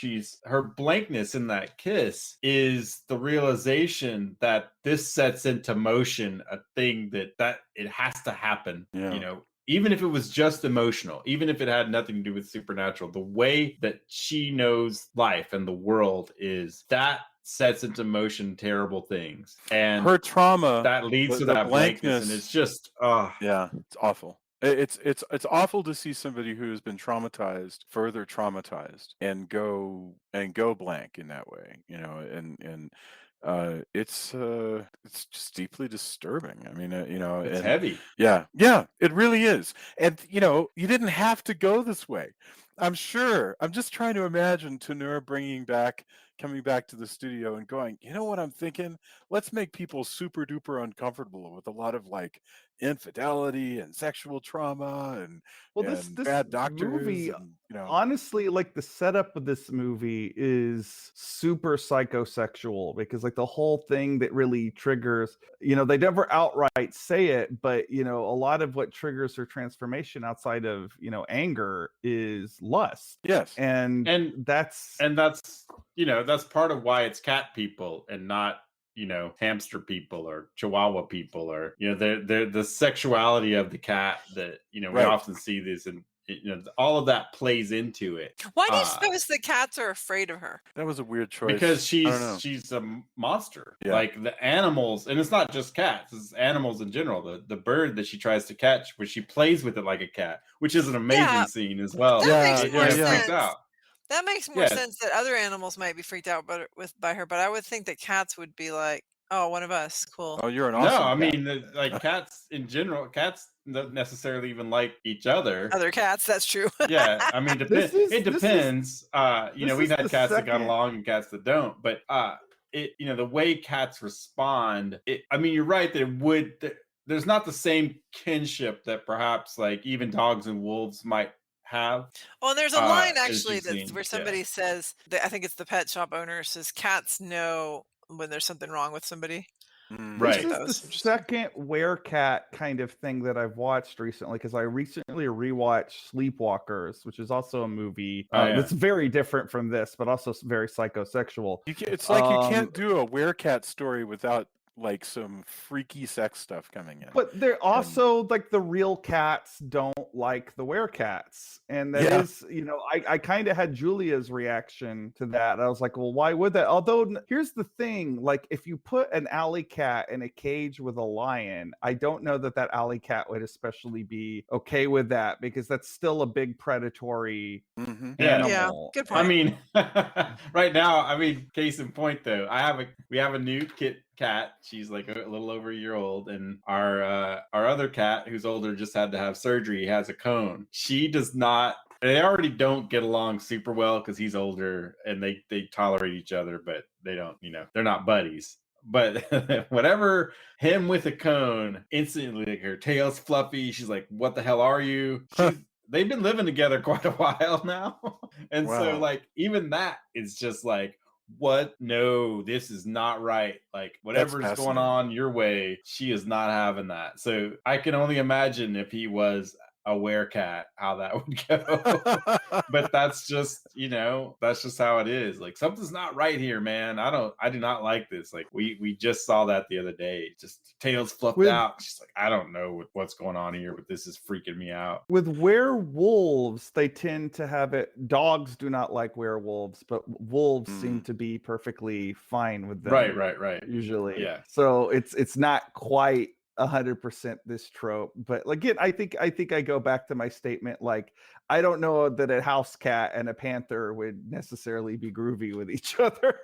her blankness in that kiss is the realization that this sets into motion a thing that it has to happen. Yeah. You know, even if it was just emotional, even if it had nothing to do with supernatural, the way that she knows life and the world is, that sets into motion terrible things. And her trauma that leads to the that blankness, and it's just yeah, it's awful. It's awful to see somebody who has been traumatized further traumatized and go blank in that way, you know, and it's just deeply disturbing. I mean, you know, it's and heavy. yeah, it really is. And you know, you didn't have to go this way. I'm sure. I'm just trying to imagine Tourneur coming back to the studio and going, you know what I'm thinking? Let's make people super duper uncomfortable with a lot of like infidelity and sexual trauma and This bad doctors movie, and, you know. honestly, like the setup of this movie is super psychosexual, because like the whole thing that really triggers, you know, they never outright say it, but you know, a lot of what triggers her transformation outside of, you know, anger is lust. Yes. And that's you know, that's part of why it's cat people and not, you know, hamster people or chihuahua people, or, you know, they're the sexuality of the cat that, you know, we often see this, and you know, all of that plays into it. Why do you suppose the cats are afraid of her? That was a weird choice. Because I don't know. she's a monster. Yeah. Like the animals, and it's not just cats, it's animals in general. The bird that she tries to catch, where she plays with it like a cat, which is an amazing scene as well. That makes more sense. Freaks out. That makes more sense that other animals might be freaked out by her, but I would think that cats would be like, "Oh, one of us, cool." Oh, you're an awesome No, I cat. mean, like cats in general, cats don't necessarily even like each other. Other cats, that's true. Yeah, I mean, it depends. You know, we've had cats that got along and cats that don't, but you know, the way cats respond, I mean, you're right that there's not the same kinship that perhaps like even dogs and wolves might have. Well, there's a line as actually you've seen, where somebody says that, I think it's the pet shop owner says cats know when there's something wrong with somebody. This is the second werecat kind of thing that I've watched recently, because I recently rewatched Sleepwalkers, which is also a movie that's very different from this, but also very psychosexual. It's like you can't do a werecat story without like some freaky sex stuff coming in. But they're also like the real cats don't like the werecats. And that is, you know, I kind of had Julia's reaction to that. I was like, well, why would that? Although here's the thing, like if you put an alley cat in a cage with a lion, I don't know that alley cat would especially be okay with that, because that's still a big predatory animal. Yeah, good point. I mean, right now, I mean, case in point though, we have a new cat. She's like a little over a year old, and our other cat, who's older, just had to have surgery, has a cone. She does not. They already don't get along super well because he's older, and they tolerate each other, but they don't, you know, they're not buddies. But whatever, him with a cone, instantly like her tail's fluffy. She's like, "What the hell are you?" They've been living together quite a while now, and so like even that is just like, what? No, this is not right. Like whatever's going on your way, she is not having that. So I can only imagine if he was a werecat, how that would go. But that's just, you know, that's just how it is. Like something's not right here, man. I do not like this. Like we just saw that the other day. Just tails fluffed out. She's like, I don't know what's going on here, but this is freaking me out. With werewolves, they tend to have it. Dogs do not like werewolves, but wolves seem to be perfectly fine with them. Right. Usually. Yeah. So it's not quite 100% this trope, but again, I think I go back to my statement. Like, I don't know that a house cat and a panther would necessarily be groovy with each other.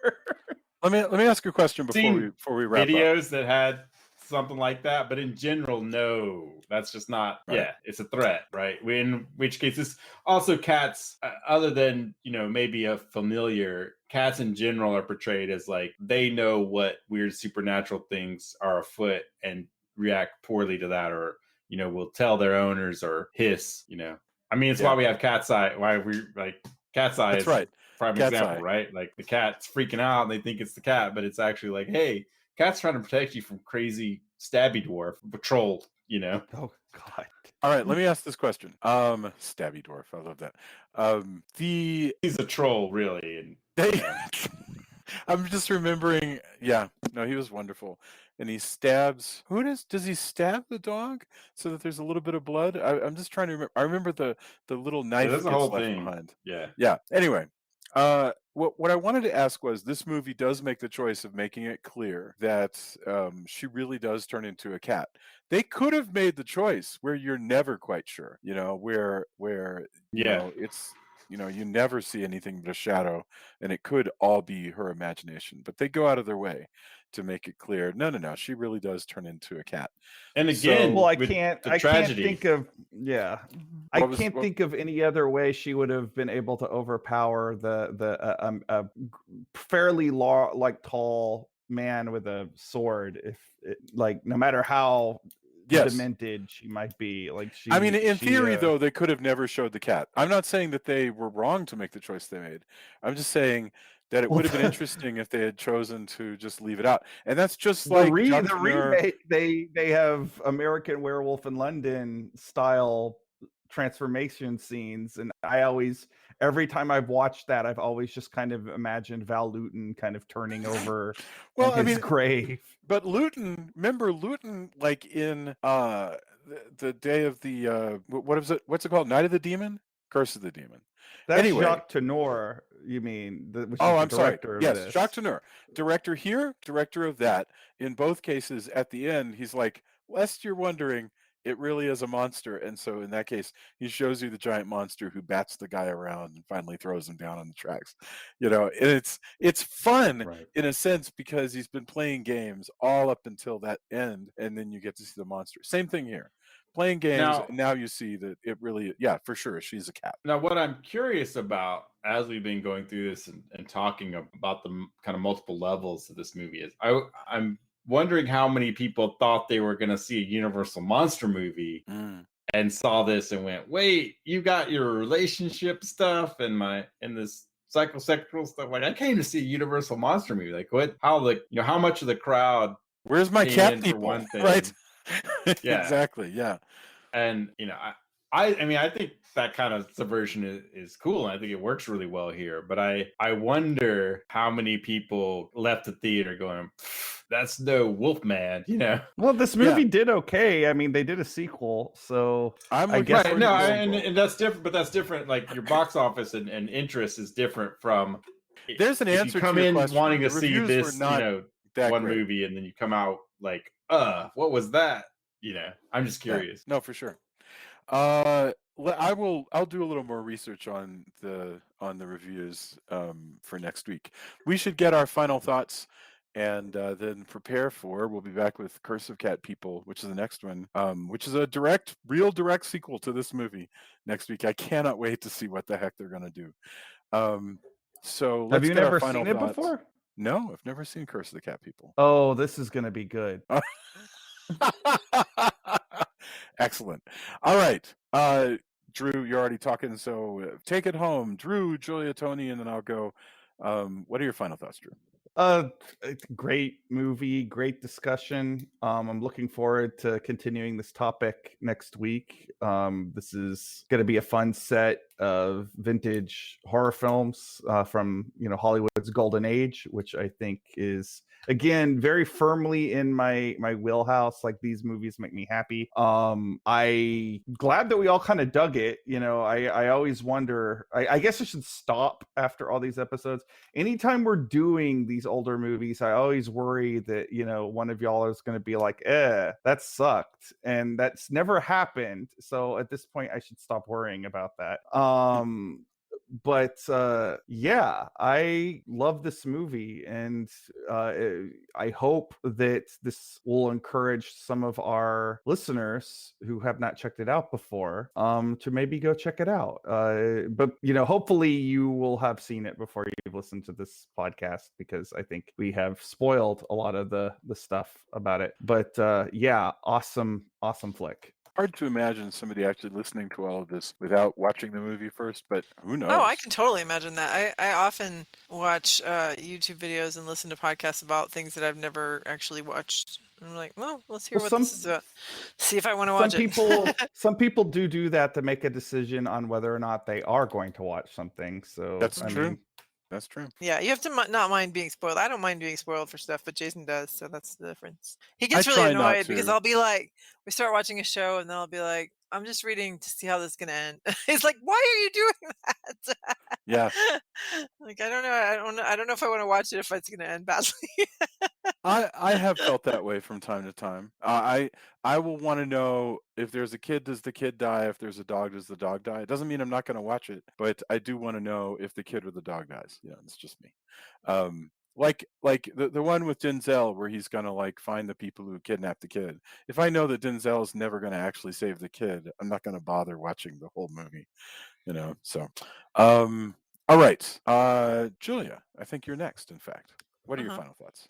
Let me ask you a question before we wrap videos up. that had something like that, but in general, no, that's just not. Right. Yeah, it's a threat, right? In which case, this also cats, other than, you know, maybe a familiar, cats in general are portrayed as like they know what weird supernatural things are afoot and react poorly to that, or will tell their owners or hiss. I mean, it's why we have Cat's Eye. Why we like Cat's Eye That's is right. prime Cat's example, Eye. right? Like the cat's freaking out and they think it's the cat, but it's actually like, hey, cat's trying to protect you from crazy stabby dwarf patrol. Oh God. All right, let me ask this question. Stabby dwarf, I love that. He's a troll, really, and They, I'm just remembering. Yeah, no, he was wonderful, and he stabs. Does he stab the dog so that there's a little bit of blood? I'm just trying to remember. I remember the little knife there's a gets whole left thing. behind. Yeah. Anyway, what I wanted to ask was, this movie does make the choice of making it clear that she really does turn into a cat. They could have made the choice where you're never quite sure, where it's you never see anything but a shadow, and it could all be her imagination. But they go out of their way to make it clear, no, she really does turn into a cat. And again, Well, I with can't the tragedy. think of I can't think of any other way she would have been able to overpower the fairly tall man with a sword, no matter how demented she might be. I mean, in theory, though, they could have never showed the cat. I'm not saying that they were wrong to make the choice they made. I'm just saying that it would have been interesting if they had chosen to just leave it out. And that's just like the remake. They have American Werewolf in London style transformation scenes, and every time I've watched that, I've always just kind of imagined Val Lewton kind of turning over in his grave. But remember Lewton, like in the day of the what is it? What's it called? Night of the Demon? Curse of the Demon. That's anyway, Jaques Tourneur, you mean? I'm sorry. Yes, Jaques Tourneur, director here, director of that. In both cases, at the end, he's like, lest you're wondering, it really is a monster. And so in that case, he shows you the giant monster who bats the guy around and finally throws him down on the tracks. And it's fun in a sense, because he's been playing games all up until that end, and then you get to see the monster. Same thing here. Playing games, and now you see that it really, for sure, she's a cat. Now, what I'm curious about, as we've been going through this and talking about the kind of multiple levels of this movie, is I'm wondering how many people thought they were going to see a Universal monster movie and saw this and went, wait, you got your relationship stuff and this psychosexual stuff. Like, I came to see a Universal monster movie. Like, how much of the crowd? Where's my cat people? For one thing? Right. Yeah. Exactly. Yeah. And I think that kind of subversion is cool, and I think it works really well here. But I wonder how many people left the theater going, "That's no Wolfman," Well, this movie did okay. I mean, they did a sequel, so I guess and that's different. But that's different. Like, your box office and interest is different from. There's an answer. If you come to your in question. wanting to the see this, one great. movie, and then you come out like, what was that? I'm just curious. No, for sure. I'll do a little more research on the reviews for next week. We should get our final thoughts and then prepare for. We'll be back with Curse of Cat People, which is the next one, which is a real direct sequel to this movie next week. I cannot wait to see what the heck they're gonna do. So have you never seen it before? No, I've never seen Curse of the Cat People. Oh, this is gonna be good. Excellent. All right. Drew, you're already talking, so take it home. Drew, Julia, Tony, and then I'll go. What are your final thoughts, Drew? Great movie, great discussion. I'm looking forward to continuing this topic next week. This is going to be a fun set of vintage horror films from Hollywood's golden age, which I think is, again, very firmly in my wheelhouse. Like, these movies make me happy. I glad that we all kind of dug it. I always wonder, I guess I should stop after all these episodes. Anytime we're doing these older movies, I always worry that one of y'all is going to be like, that sucked, and that's never happened. So at this point, I should stop worrying about that. yeah, I love this movie, and I hope that this will encourage some of our listeners who have not checked it out before to maybe go check it out. But hopefully you will have seen it before you've listened to this podcast, because I think we have spoiled a lot of the stuff about it. But yeah, awesome flick. Hard to imagine somebody actually listening to all of this without watching the movie first, but who knows? Oh, I can totally imagine that. I often watch YouTube videos and listen to podcasts about things that I've never actually watched. I'm like, well, let's hear what this is about. See if I want to watch it. Some people do that to make a decision on whether or not they are going to watch something. So That's true. That's true. Yeah, you have to not mind being spoiled. I don't mind being spoiled for stuff, but Jason does, so that's the difference. He gets really annoyed because I'll be like, we start watching a show, and then I'll be like, I'm just reading to see how this is gonna end. He's like, why are you doing that? Yeah. Like, I don't know. I don't know if I want to watch it if it's gonna end badly. I have felt that way from time to time. I will want to know, if there's a kid, does the kid die? If there's a dog, does the dog die? It doesn't mean I'm not going to watch it, but I do want to know if the kid or the dog dies. It's just me. Like the one with Denzel, where he's gonna like find the people who kidnapped the kid. If I know that Denzel is never going to actually save the kid, I'm not going to bother watching the whole movie. So all right, Julia, I think you're next. In fact, what are your final thoughts?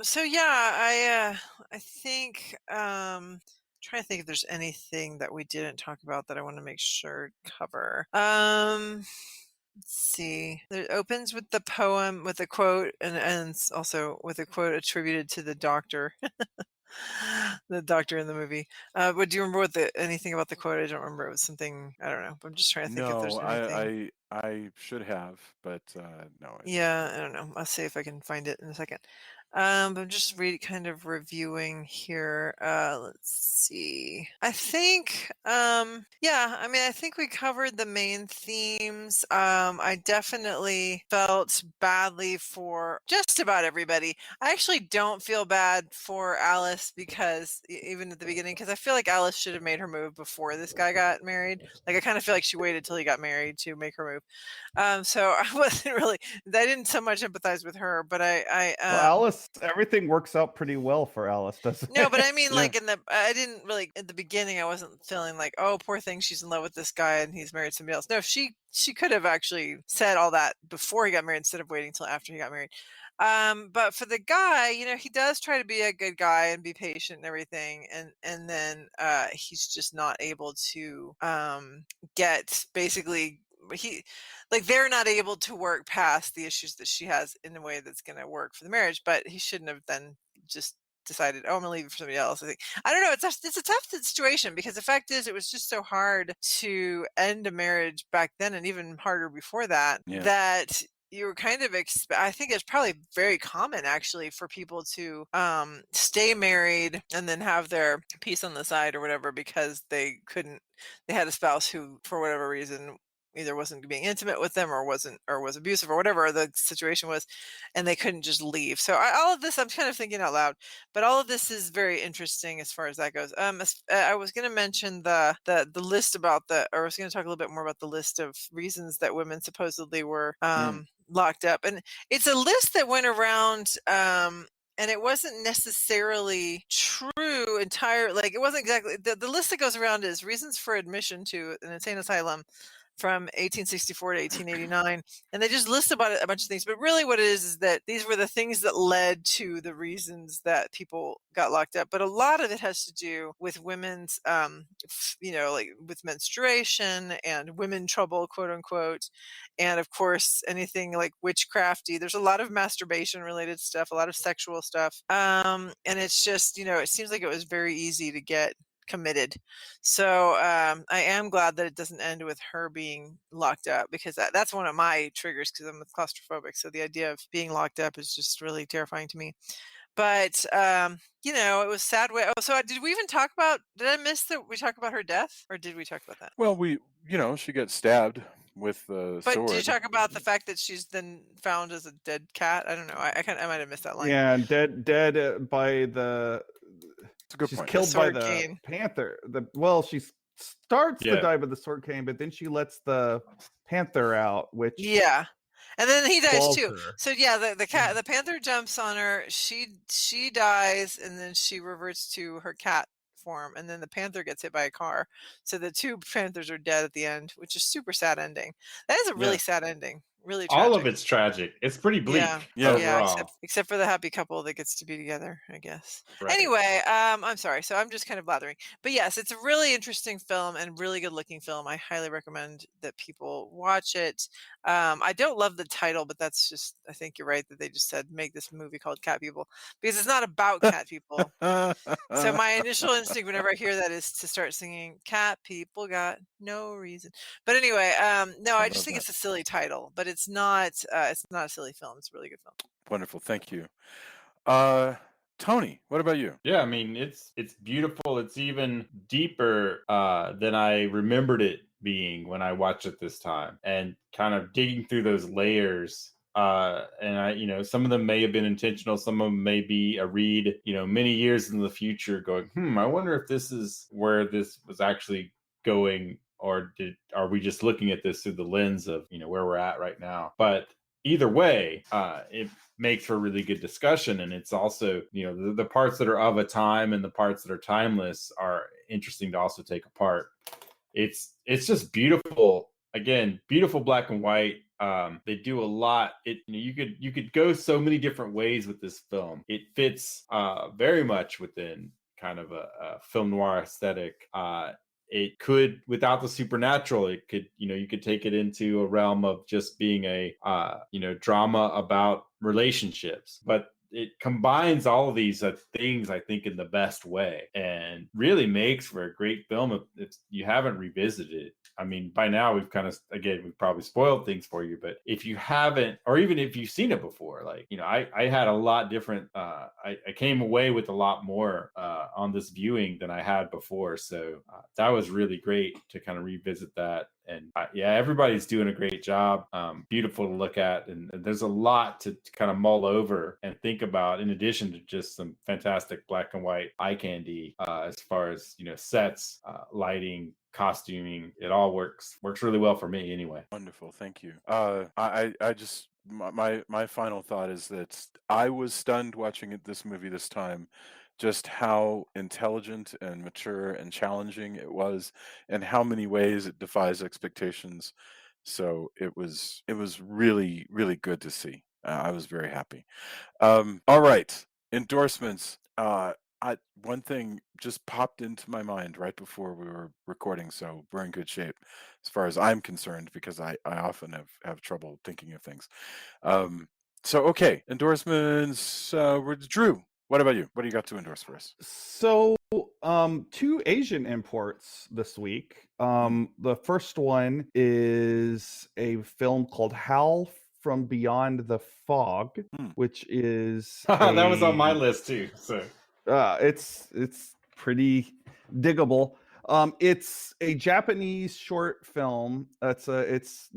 So yeah, I think trying to think if there's anything that we didn't talk about that I want to make sure to cover. Let's see. It opens with the poem with a quote, and ends also with a quote attributed to the doctor. The doctor in the movie. But do you remember anything about the quote? I don't remember. It was something, I don't know. But I'm just trying to think if there's anything. I should have, but no. I don't know. I'll see if I can find it in a second. But I'm just kind of reviewing here. Let's see. I think, I think we covered the main themes. I definitely felt badly for just about everybody. I actually don't feel bad for Alice, because even at the beginning, because I feel like Alice should have made her move before this guy got married. Like, I kind of feel like she waited till he got married to make her move. So I wasn't really, I didn't so much empathize with her, but well, Alice, everything works out pretty well for Alice, doesn't it? No, but I mean, like I didn't really, at the beginning, I wasn't feeling like, oh, poor thing, she's in love with this guy and he's married somebody else. No, she could have actually said all that before he got married instead of waiting until after he got married. But for the guy, he does try to be a good guy and be patient and everything, and then he's just not able to get, basically, they're not able to work past the issues that she has in a way that's going to work for the marriage. But he shouldn't have then just decided, oh, I'm gonna leave it for somebody else. I don't know. It's a tough situation, because the fact is, it was just so hard to end a marriage back then, and even harder before that. That you were kind of I think it's probably very common, actually, for people to stay married and then have their piece on the side or whatever, because they had a spouse who, for whatever reason, either wasn't being intimate with them, or was abusive, or whatever the situation was, and they couldn't just leave. So all of this, I'm kind of thinking out loud, but all of this is very interesting as far as that goes. I was going to mention the list about or I was going to talk a little bit more about the list of reasons that women supposedly were locked up, and it's a list that went around. And it wasn't necessarily true like, it wasn't exactly the list that goes around is reasons for admission to an insane asylum from 1864 to 1889, and they just list about a bunch of things. But really, what it is that these were the things that led to the reasons that people got locked up. But a lot of it has to do with women's, like with menstruation and women trouble, quote unquote, and of course anything like witchcrafty. There's a lot of masturbation related stuff, a lot of sexual stuff, and it's just, it seems like it was very easy to get committed. So I am glad that it doesn't end with her being locked up, because that's one of my triggers, because I'm claustrophobic. So the idea of being locked up is just really terrifying to me. But it was sad. So did we even talk about? Did I miss that we talked about her death, or did we talk about that? Well, she got stabbed with the sword. But did you talk about the fact that she's then found as a dead cat? I don't know. I might have missed that line. Yeah, dead by the. It's a good she's point. Killed by the panther. She's starts the Yeah. dive of the sword cane, but then she lets the panther out, which Yeah. And then he dies claws too. her. So yeah, the panther jumps on her. She dies, and then she reverts to her cat form. And then the panther gets hit by a car. So the two panthers are dead at the end, which is super sad ending. That is a really Yeah. sad ending. Really All tragic. of it's tragic. It's pretty bleak Yeah. Yeah. Yeah, overall. except for the happy couple that gets to be together, I guess. Right. Anyway, I'm sorry. So I'm just kind of blathering. But yes, it's a really interesting film and really good looking film. I highly recommend that people watch it. I don't love the title, but that's just, I think you're right that they just said make this movie called Cat People, because it's not about cat people. So my initial instinct whenever I hear that is to start singing "Cat People Got No Reason." But anyway, no, I just love think that. it's a silly title, but it's not. It's not a silly film. It's a really good film. Wonderful. Thank you. Tony, what about you? Yeah, I mean it's beautiful. It's even deeper than I remembered it being when I watched it this time, and kind of digging through those layers. And I, some of them may have been intentional, some of them may be a read, many years in the future, going, I wonder if this is where this was actually going, or are we just looking at this through the lens of where we're at right now? But either way, it makes for a really good discussion, and it's also the parts that are of a time and the parts that are timeless are interesting to also take apart. It's just beautiful. Again, beautiful black and white. They do a lot. You could go so many different ways with this film. It fits very much within kind of a film noir aesthetic. It could, without the supernatural, it could, you could take it into a realm of just being a drama about relationships, but it combines all of these things, I think, in the best way, and really makes for a great film if you haven't revisited it. I mean, by now we've we've probably spoiled things for you, but if you haven't, or even if you've seen it before, like, I had a lot different, I came away with a lot more on this viewing than I had before. So that was really great to kind of revisit that. And everybody's doing a great job. Beautiful to look at. And there's a lot to kind of mull over and think about, in addition to just some fantastic black and white eye candy, as far as, sets, lighting, costuming. It all works really well for me anyway. Wonderful. Thank you. I just, my final thought is that I was stunned watching this movie this time, just how intelligent and mature and challenging it was, and how many ways it defies expectations. So it was really, really good to see. I was very happy. All right, endorsements. One thing just popped into my mind right before we were recording, so we're in good shape as far as I'm concerned, because I often have trouble thinking of things. So okay, endorsements. Drew, what about you? What do you got to endorse for us? So, two Asian imports this week. The first one is a film called Howl from Beyond the Fog, which is that was on my list too. So it's pretty diggable. It's a Japanese short film. It's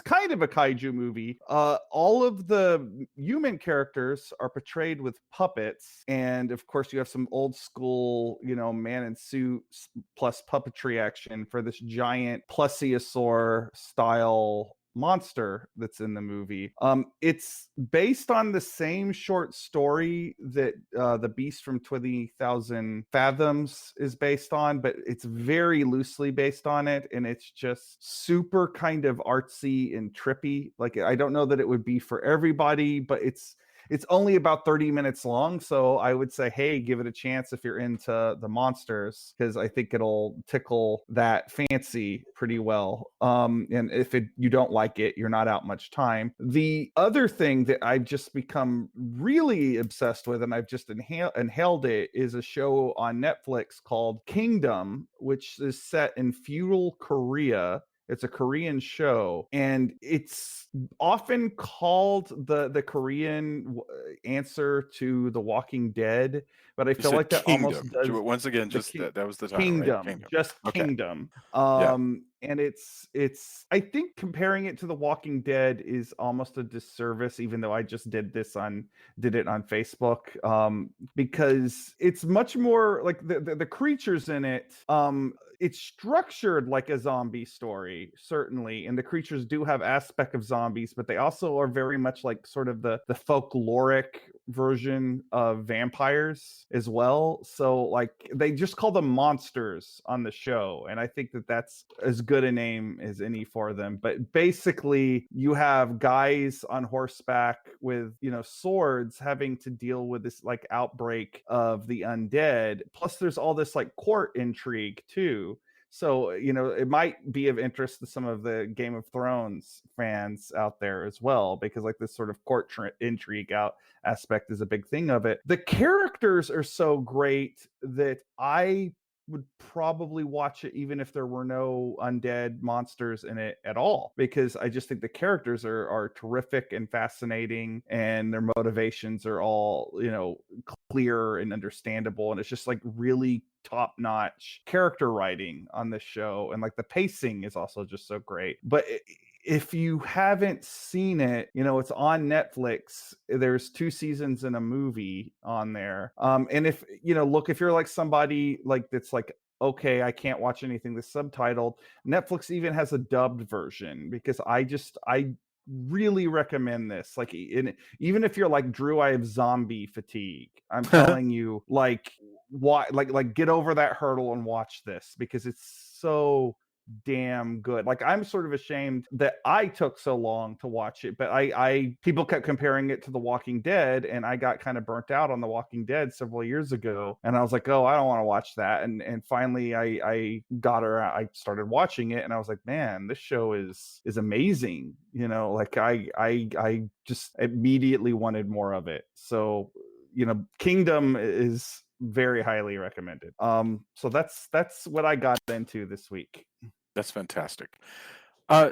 kind of a kaiju movie. All of the human characters are portrayed with puppets, and of course you have some old school, man in suit plus puppetry action for this giant plesiosaur style monster that's in the movie. It's based on the same short story that The Beast from 20,000 Fathoms is based on, but it's very loosely based on it, and it's just super kind of artsy and trippy. Like, I don't know that it would be for everybody, but it's only about 30 minutes long, so I would say, hey, give it a chance if you're into the monsters, because I think it'll tickle that fancy pretty well. And if you don't like it, you're not out much time. The other thing that I've just become really obsessed with, and I've just inhaled it, is a show on Netflix called Kingdom, which is set in feudal Korea. It's a Korean show, and it's often called the Korean answer to The Walking Dead, but I You feel said like that almost Kingdom. does Once again, the just that was the title, right? Kingdom, Kingdom. just Okay. Kingdom. Yeah. And it's I think comparing it to The Walking Dead is almost a disservice, even though I just did it on Facebook, because it's much more like the creatures in it. It's structured like a zombie story, certainly, and the creatures do have aspect of zombies, but they also are very much like sort of the folkloric version of vampires as well. So like they just call them monsters on the show, and I think that that's as good a name as any for them. But basically, you have guys on horseback with, you know, swords having to deal with this like outbreak of the undead. Plus there's all this like court intrigue too. So, you know, it might be of interest to some of the Game of Thrones fans out there as well, because like this sort of court intrigue out aspect is a big thing of it. The characters are so great that I would probably watch it even if there were no undead monsters in it at all, because I just think the characters are terrific and fascinating, and their motivations are all, you know, clear and understandable, and it's just like really top-notch character writing on this show, and like the pacing is also just so great. But if you haven't seen it, you know, it's on Netflix. There's 2 seasons and a movie on there. And if, you know, look, if you're like somebody like that's like, okay, I can't watch anything that's subtitled, Netflix even has a dubbed version, because I really recommend this. Like, even if you're like, Drew, I have zombie fatigue, I'm telling you, like, why, like get over that hurdle and watch this, because it's so damn good. Like, I'm sort of ashamed that I took so long to watch it, but I people kept comparing it to The Walking Dead, and I got kind of burnt out on The Walking Dead several years ago, and I was like, oh, I don't want to watch that. And finally I got her, I started watching it, and I was like, man, this show is amazing. You know, like I just immediately wanted more of it. So, you know, Kingdom is very highly recommended. So that's what I got into this week. That's fantastic.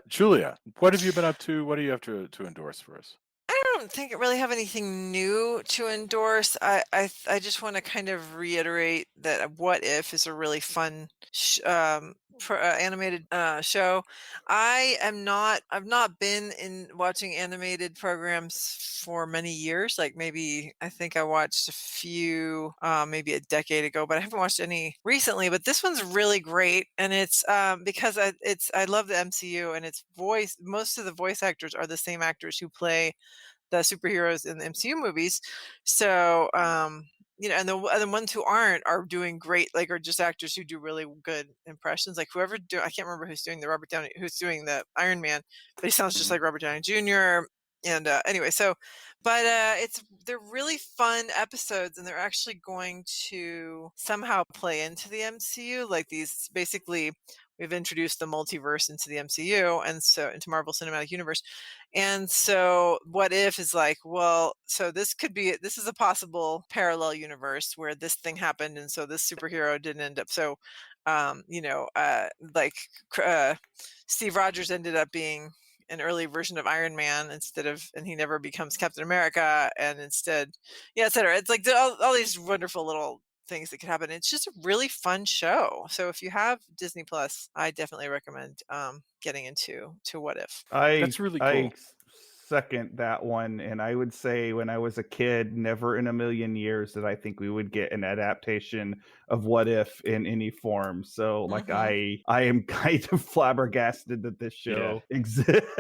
Julia, what have you been up to? What do you have to endorse for us? I don't think I really have anything new to endorse. I just want to kind of reiterate that What If is a really fun animated show. I've not been in watching animated programs for many years. Like, maybe I think I watched a few maybe a decade ago, but I haven't watched any recently. But this one's really great, and it's because I love the MCU, and most of the voice actors are the same actors who play the superheroes in the MCU movies. So, you know, and the ones who aren't are doing great, like, are just actors who do really good impressions. Like, I can't remember who's doing the Iron Man, but he sounds just like Robert Downey Jr. And anyway, so, but they're really fun episodes, and they're actually going to somehow play into the MCU. Like, these, basically, we've introduced the multiverse into the MCU, and so into Marvel Cinematic Universe. And so What If is like, well, so this is a possible parallel universe where this thing happened, and so this superhero didn't end up. So, you know, like, Steve Rogers ended up being an early version of Iron Man and he never becomes Captain America, and instead, yeah, etc. It's like all these wonderful little things that could happen. It's just a really fun show. So if you have Disney Plus, I definitely recommend getting into What If. That's really cool. I second that one, and I would say, when I was a kid, never in a million years did I think we would get an adaptation of What If in any form. So like, Mhm. I am kind of flabbergasted that this show exists.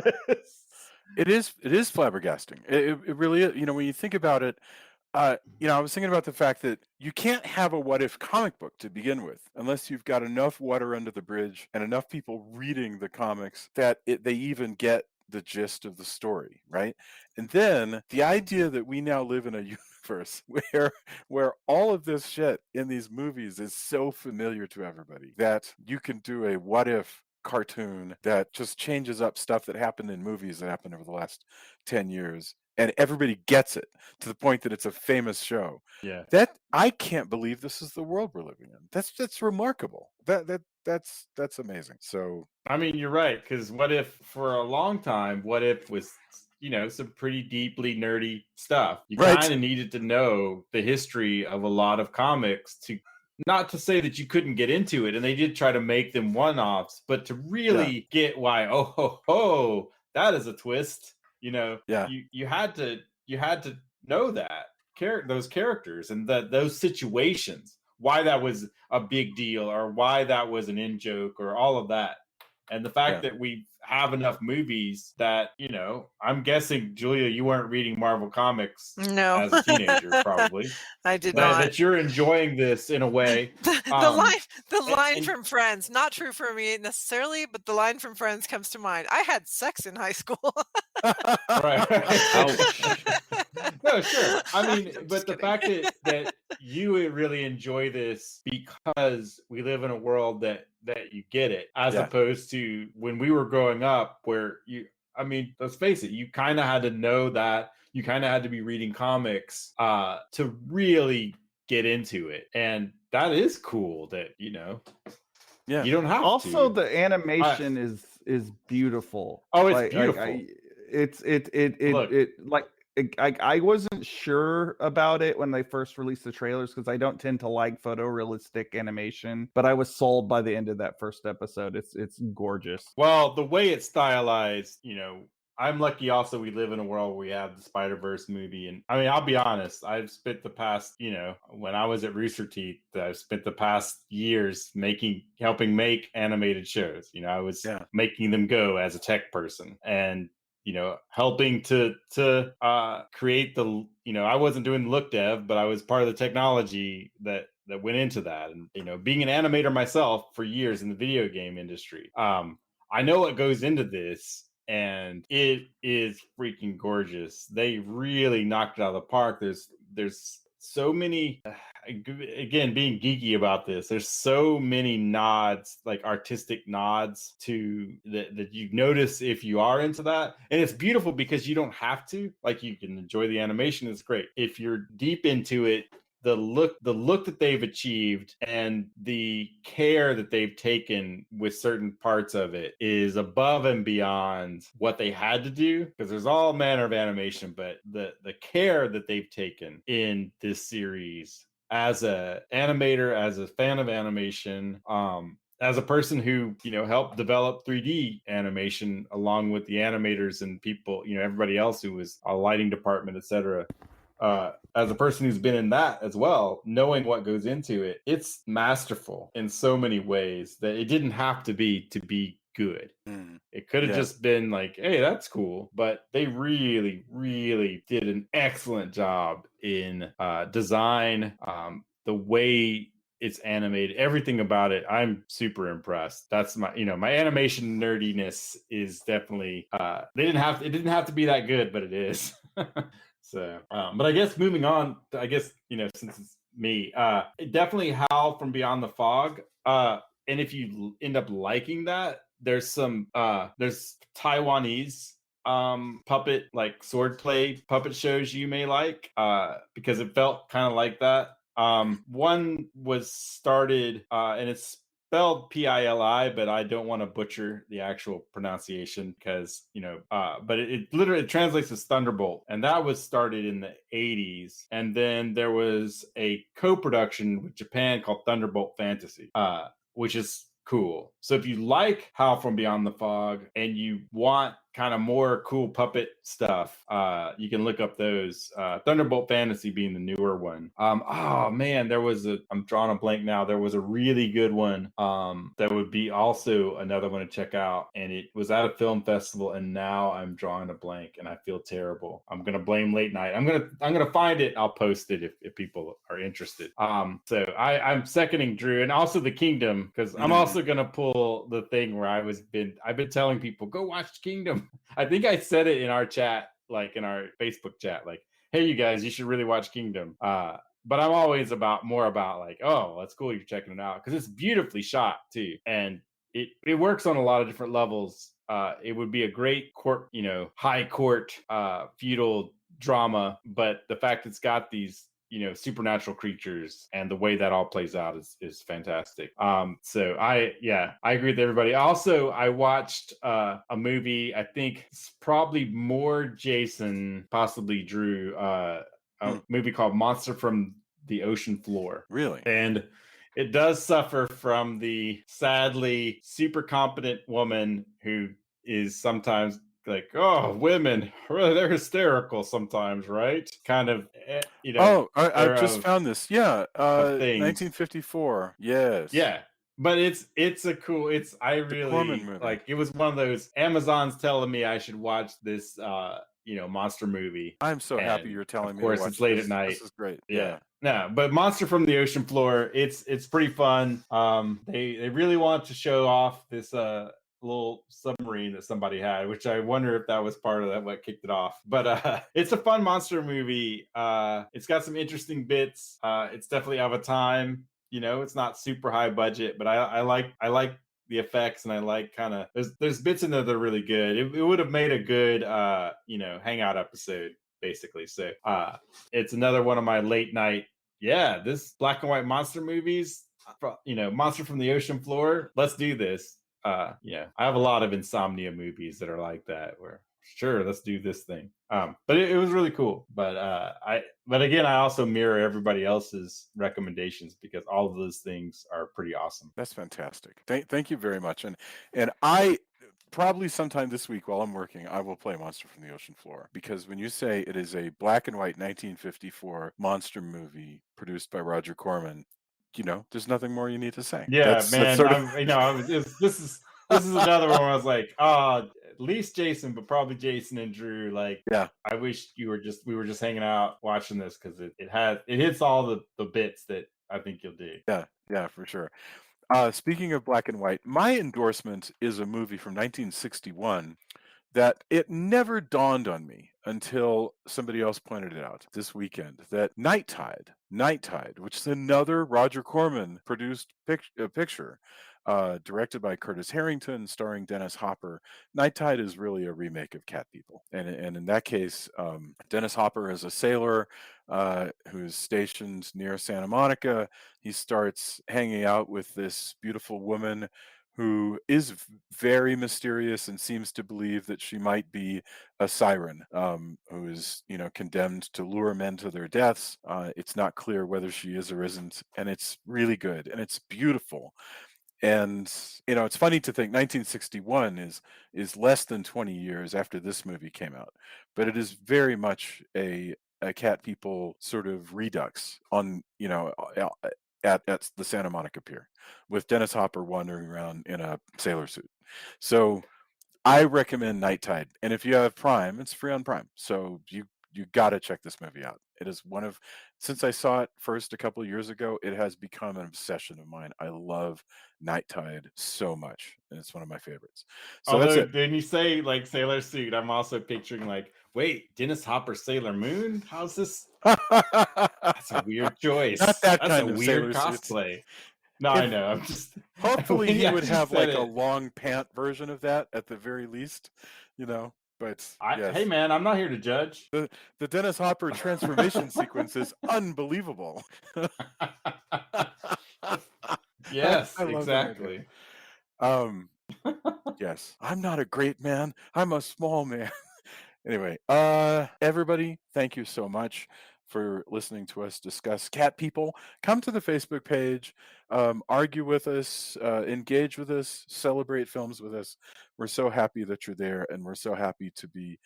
It is flabbergasting. It really is. You know, when you think about it, you know, I was thinking about the fact that you can't have a What If comic book to begin with unless you've got enough water under the bridge and enough people reading the comics that they even get the gist of the story, right? And then the idea that we now live in a universe where all of this shit in these movies is so familiar to everybody that you can do a What If cartoon that just changes up stuff that happened in movies that happened over the last 10 years, and everybody gets it to the point that it's a famous show. Yeah. That, I can't believe this is the world we're living in. That's remarkable. That that's amazing. So I mean, you're right, because what if for a long time, what if was, some pretty deeply nerdy stuff. You Right. kind of needed to know the history of a lot of comics to, not to say that you couldn't get into it, and they did try to make them one-offs, but to really get why, oh ho ho, that is a twist. Yeah. You had to know that those characters and those situations, why that was a big deal or why that was an in joke or all of that. And the fact that we have enough movies that, I'm guessing, Julia, you weren't reading Marvel Comics No. as a teenager, probably. I did not. That you're enjoying this in a way. The line from Friends, not true for me necessarily, but the line from Friends comes to mind. I had sex in high school. Right. Ouch. No, sure. I mean, I'm but just the kidding. fact that you really enjoy this because we live in a world that you get it, as opposed to when we were growing up, where let's face it, you kind of had to know that, you kind of had to be reading comics to really get into it, and that is cool that you don't have also to. The animation is beautiful. Oh, it's beautiful. I wasn't sure about it when they first released the trailers because I don't tend to like photorealistic animation, but I was sold by the end of that first episode. It's gorgeous. Well, the way it's stylized, I'm lucky also we live in a world where we have the Spider-Verse movie. And I mean, I'll be honest, I've spent the past, when I was at Rooster Teeth, I've spent the past years helping make animated shows. I was making them go as a tech person and, helping to create the, I wasn't doing look dev, but I was part of the technology that went into that. And, being an animator myself for years in the video game industry, I know what goes into this. And it is freaking gorgeous. They really knocked it out of the park. There's so many, again, being geeky about this, there's so many nods, like artistic nods to that you notice if you are into that. And it's beautiful because you don't have to, like, you can enjoy the animation. It's great. If you're deep into it, the look that they've achieved and the care that they've taken with certain parts of it is above and beyond what they had to do, because there's all manner of animation, but the care that they've taken in this series, as a animator, as a fan of animation, as a person who, helped develop 3D animation along with the animators and people, everybody else who was a lighting department, etc. As a person who's been in that as well, knowing what goes into it, it's masterful in so many ways that it didn't have to be good. It could have just been like, hey, that's cool. But they really, really did an excellent job in design, the way it's animated, everything about it. I'm super impressed. That's my, my animation nerdiness is definitely, it didn't have to be that good, but it is. So, but I guess moving on, since it's me, definitely Howl from Beyond the Fog. And if you end up liking that, there's Taiwanese puppet, like swordplay puppet shows you may like, because it felt kind of like that. One was started, and it's spelled Pili, but I don't want to butcher the actual pronunciation because, but it literally translates as Thunderbolt. And that was started in the 80s. And then there was a co-production with Japan called Thunderbolt Fantasy, which is cool. So if you like Howl from Beyond the Fog and you want kind of more cool puppet stuff, you can look up those. Thunderbolt Fantasy being the newer one. Oh man, I'm drawing a blank now. There was a really good one that would be also another one to check out, and it was at a film festival, and now I'm drawing a blank and I feel terrible. I'm gonna blame late night. I'm gonna find it. I'll post it if people are interested. So I'm seconding Drew, and also The Kingdom, because I'm also gonna pull the thing where I've been telling people, go watch Kingdom. I think I said it in our chat, like in our Facebook chat, like, hey, you guys, you should really watch Kingdom. But I'm always more about like, oh, that's cool, you're checking it out, because it's beautifully shot too, and it works on a lot of different levels. It would be a great court, high court, feudal drama, but the fact it's got these supernatural creatures, and the way that all plays out is fantastic. So I agree with everybody. Also, I watched a movie, I think it's probably more Jason, possibly Drew, a movie called Monster from the Ocean Floor. Really? And it does suffer from the sadly super competent woman who is sometimes like, oh, women, they're hysterical sometimes, right? Kind of, Oh, I era just found this. Yeah, of things. 1954. Yes. Yeah, but it's a cool. I The Corman really movie. like. It was one of those Amazon's telling me I should watch this, monster movie. I'm so happy And you're telling of me to course, watch it's late this. at night. This is great. Yeah. No, but Monster from the Ocean Floor, it's pretty fun. They really want to show off this little submarine that somebody had, which I wonder if that was part of that what kicked it off. But it's a fun monster movie. It's got some interesting bits. It's definitely of a time. It's not super high budget, but I like the effects, and I like kind of there's bits in there that are really good. It would have made a good hangout episode, basically. So it's another one of my late night, this black and white monster movies, Monster from the Ocean Floor, let's do this. I have a lot of insomnia movies that are like that, where sure, let's do this thing. But it was really cool. But again, I also mirror everybody else's recommendations, because all of those things are pretty awesome. That's fantastic. Thank you very much. And I probably sometime this week while I'm working, I will play Monster from the Ocean Floor, because when you say it is a black and white 1954 monster movie produced by Roger Corman, there's nothing more you need to say. Yeah, That's man. sort of... This is another one where I was like, at least Jason, but probably Jason and Drew. Like, Yeah. I wish we were just hanging out watching this, because it hits all the bits that I think you'll do. Yeah, for sure. Speaking of black and white, my endorsement is a movie from 1961 that it never dawned on me until somebody else pointed it out this weekend, that Night Tide, which is another Roger Corman produced picture, directed by Curtis Harrington, starring Dennis Hopper. Night Tide is really a remake of Cat People. And in that case, Dennis Hopper is a sailor who's stationed near Santa Monica. He starts hanging out with this beautiful woman who is very mysterious and seems to believe that she might be a siren, who is, condemned to lure men to their deaths. It's not clear whether she is or isn't, and it's really good and it's beautiful. And it's funny to think 1961 is less than 20 years after this movie came out, but it is very much a Cat People sort of redux on at the Santa Monica Pier, with Dennis Hopper wandering around in a sailor suit. So I recommend Night Tide, and if you have Prime, it's free on Prime. So you got to check this movie out. It is since I saw it first a couple of years ago, it has become an obsession of mine. I love Night Tide so much, and it's one of my favorites. So Although, that's it. when you say like sailor suit, I'm also picturing like, wait, Dennis Hopper Sailor Moon? How's this? That's a weird choice. Not that That's kind a of weird sailor suit. cosplay. No, I know. I'm just Hopefully when he you would actually have said like a it. long pant version of that at the very least, but yes. Hey man, I'm not here to judge. The Dennis Hopper transformation sequence is unbelievable. Yes, I love that idea. exactly. Yes, I'm not a great man. I'm a small man. Anyway, everybody, thank you so much for listening to us discuss Cat People. Come to the Facebook page, argue with us, engage with us, celebrate films with us. We're so happy that you're there, and we're so happy to be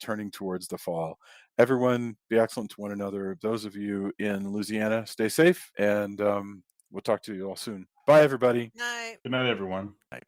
turning towards the fall. Everyone, be excellent to one another. Those of you in Louisiana, stay safe, and we'll talk to you all soon. Bye, everybody. Night. Good night, everyone. Night.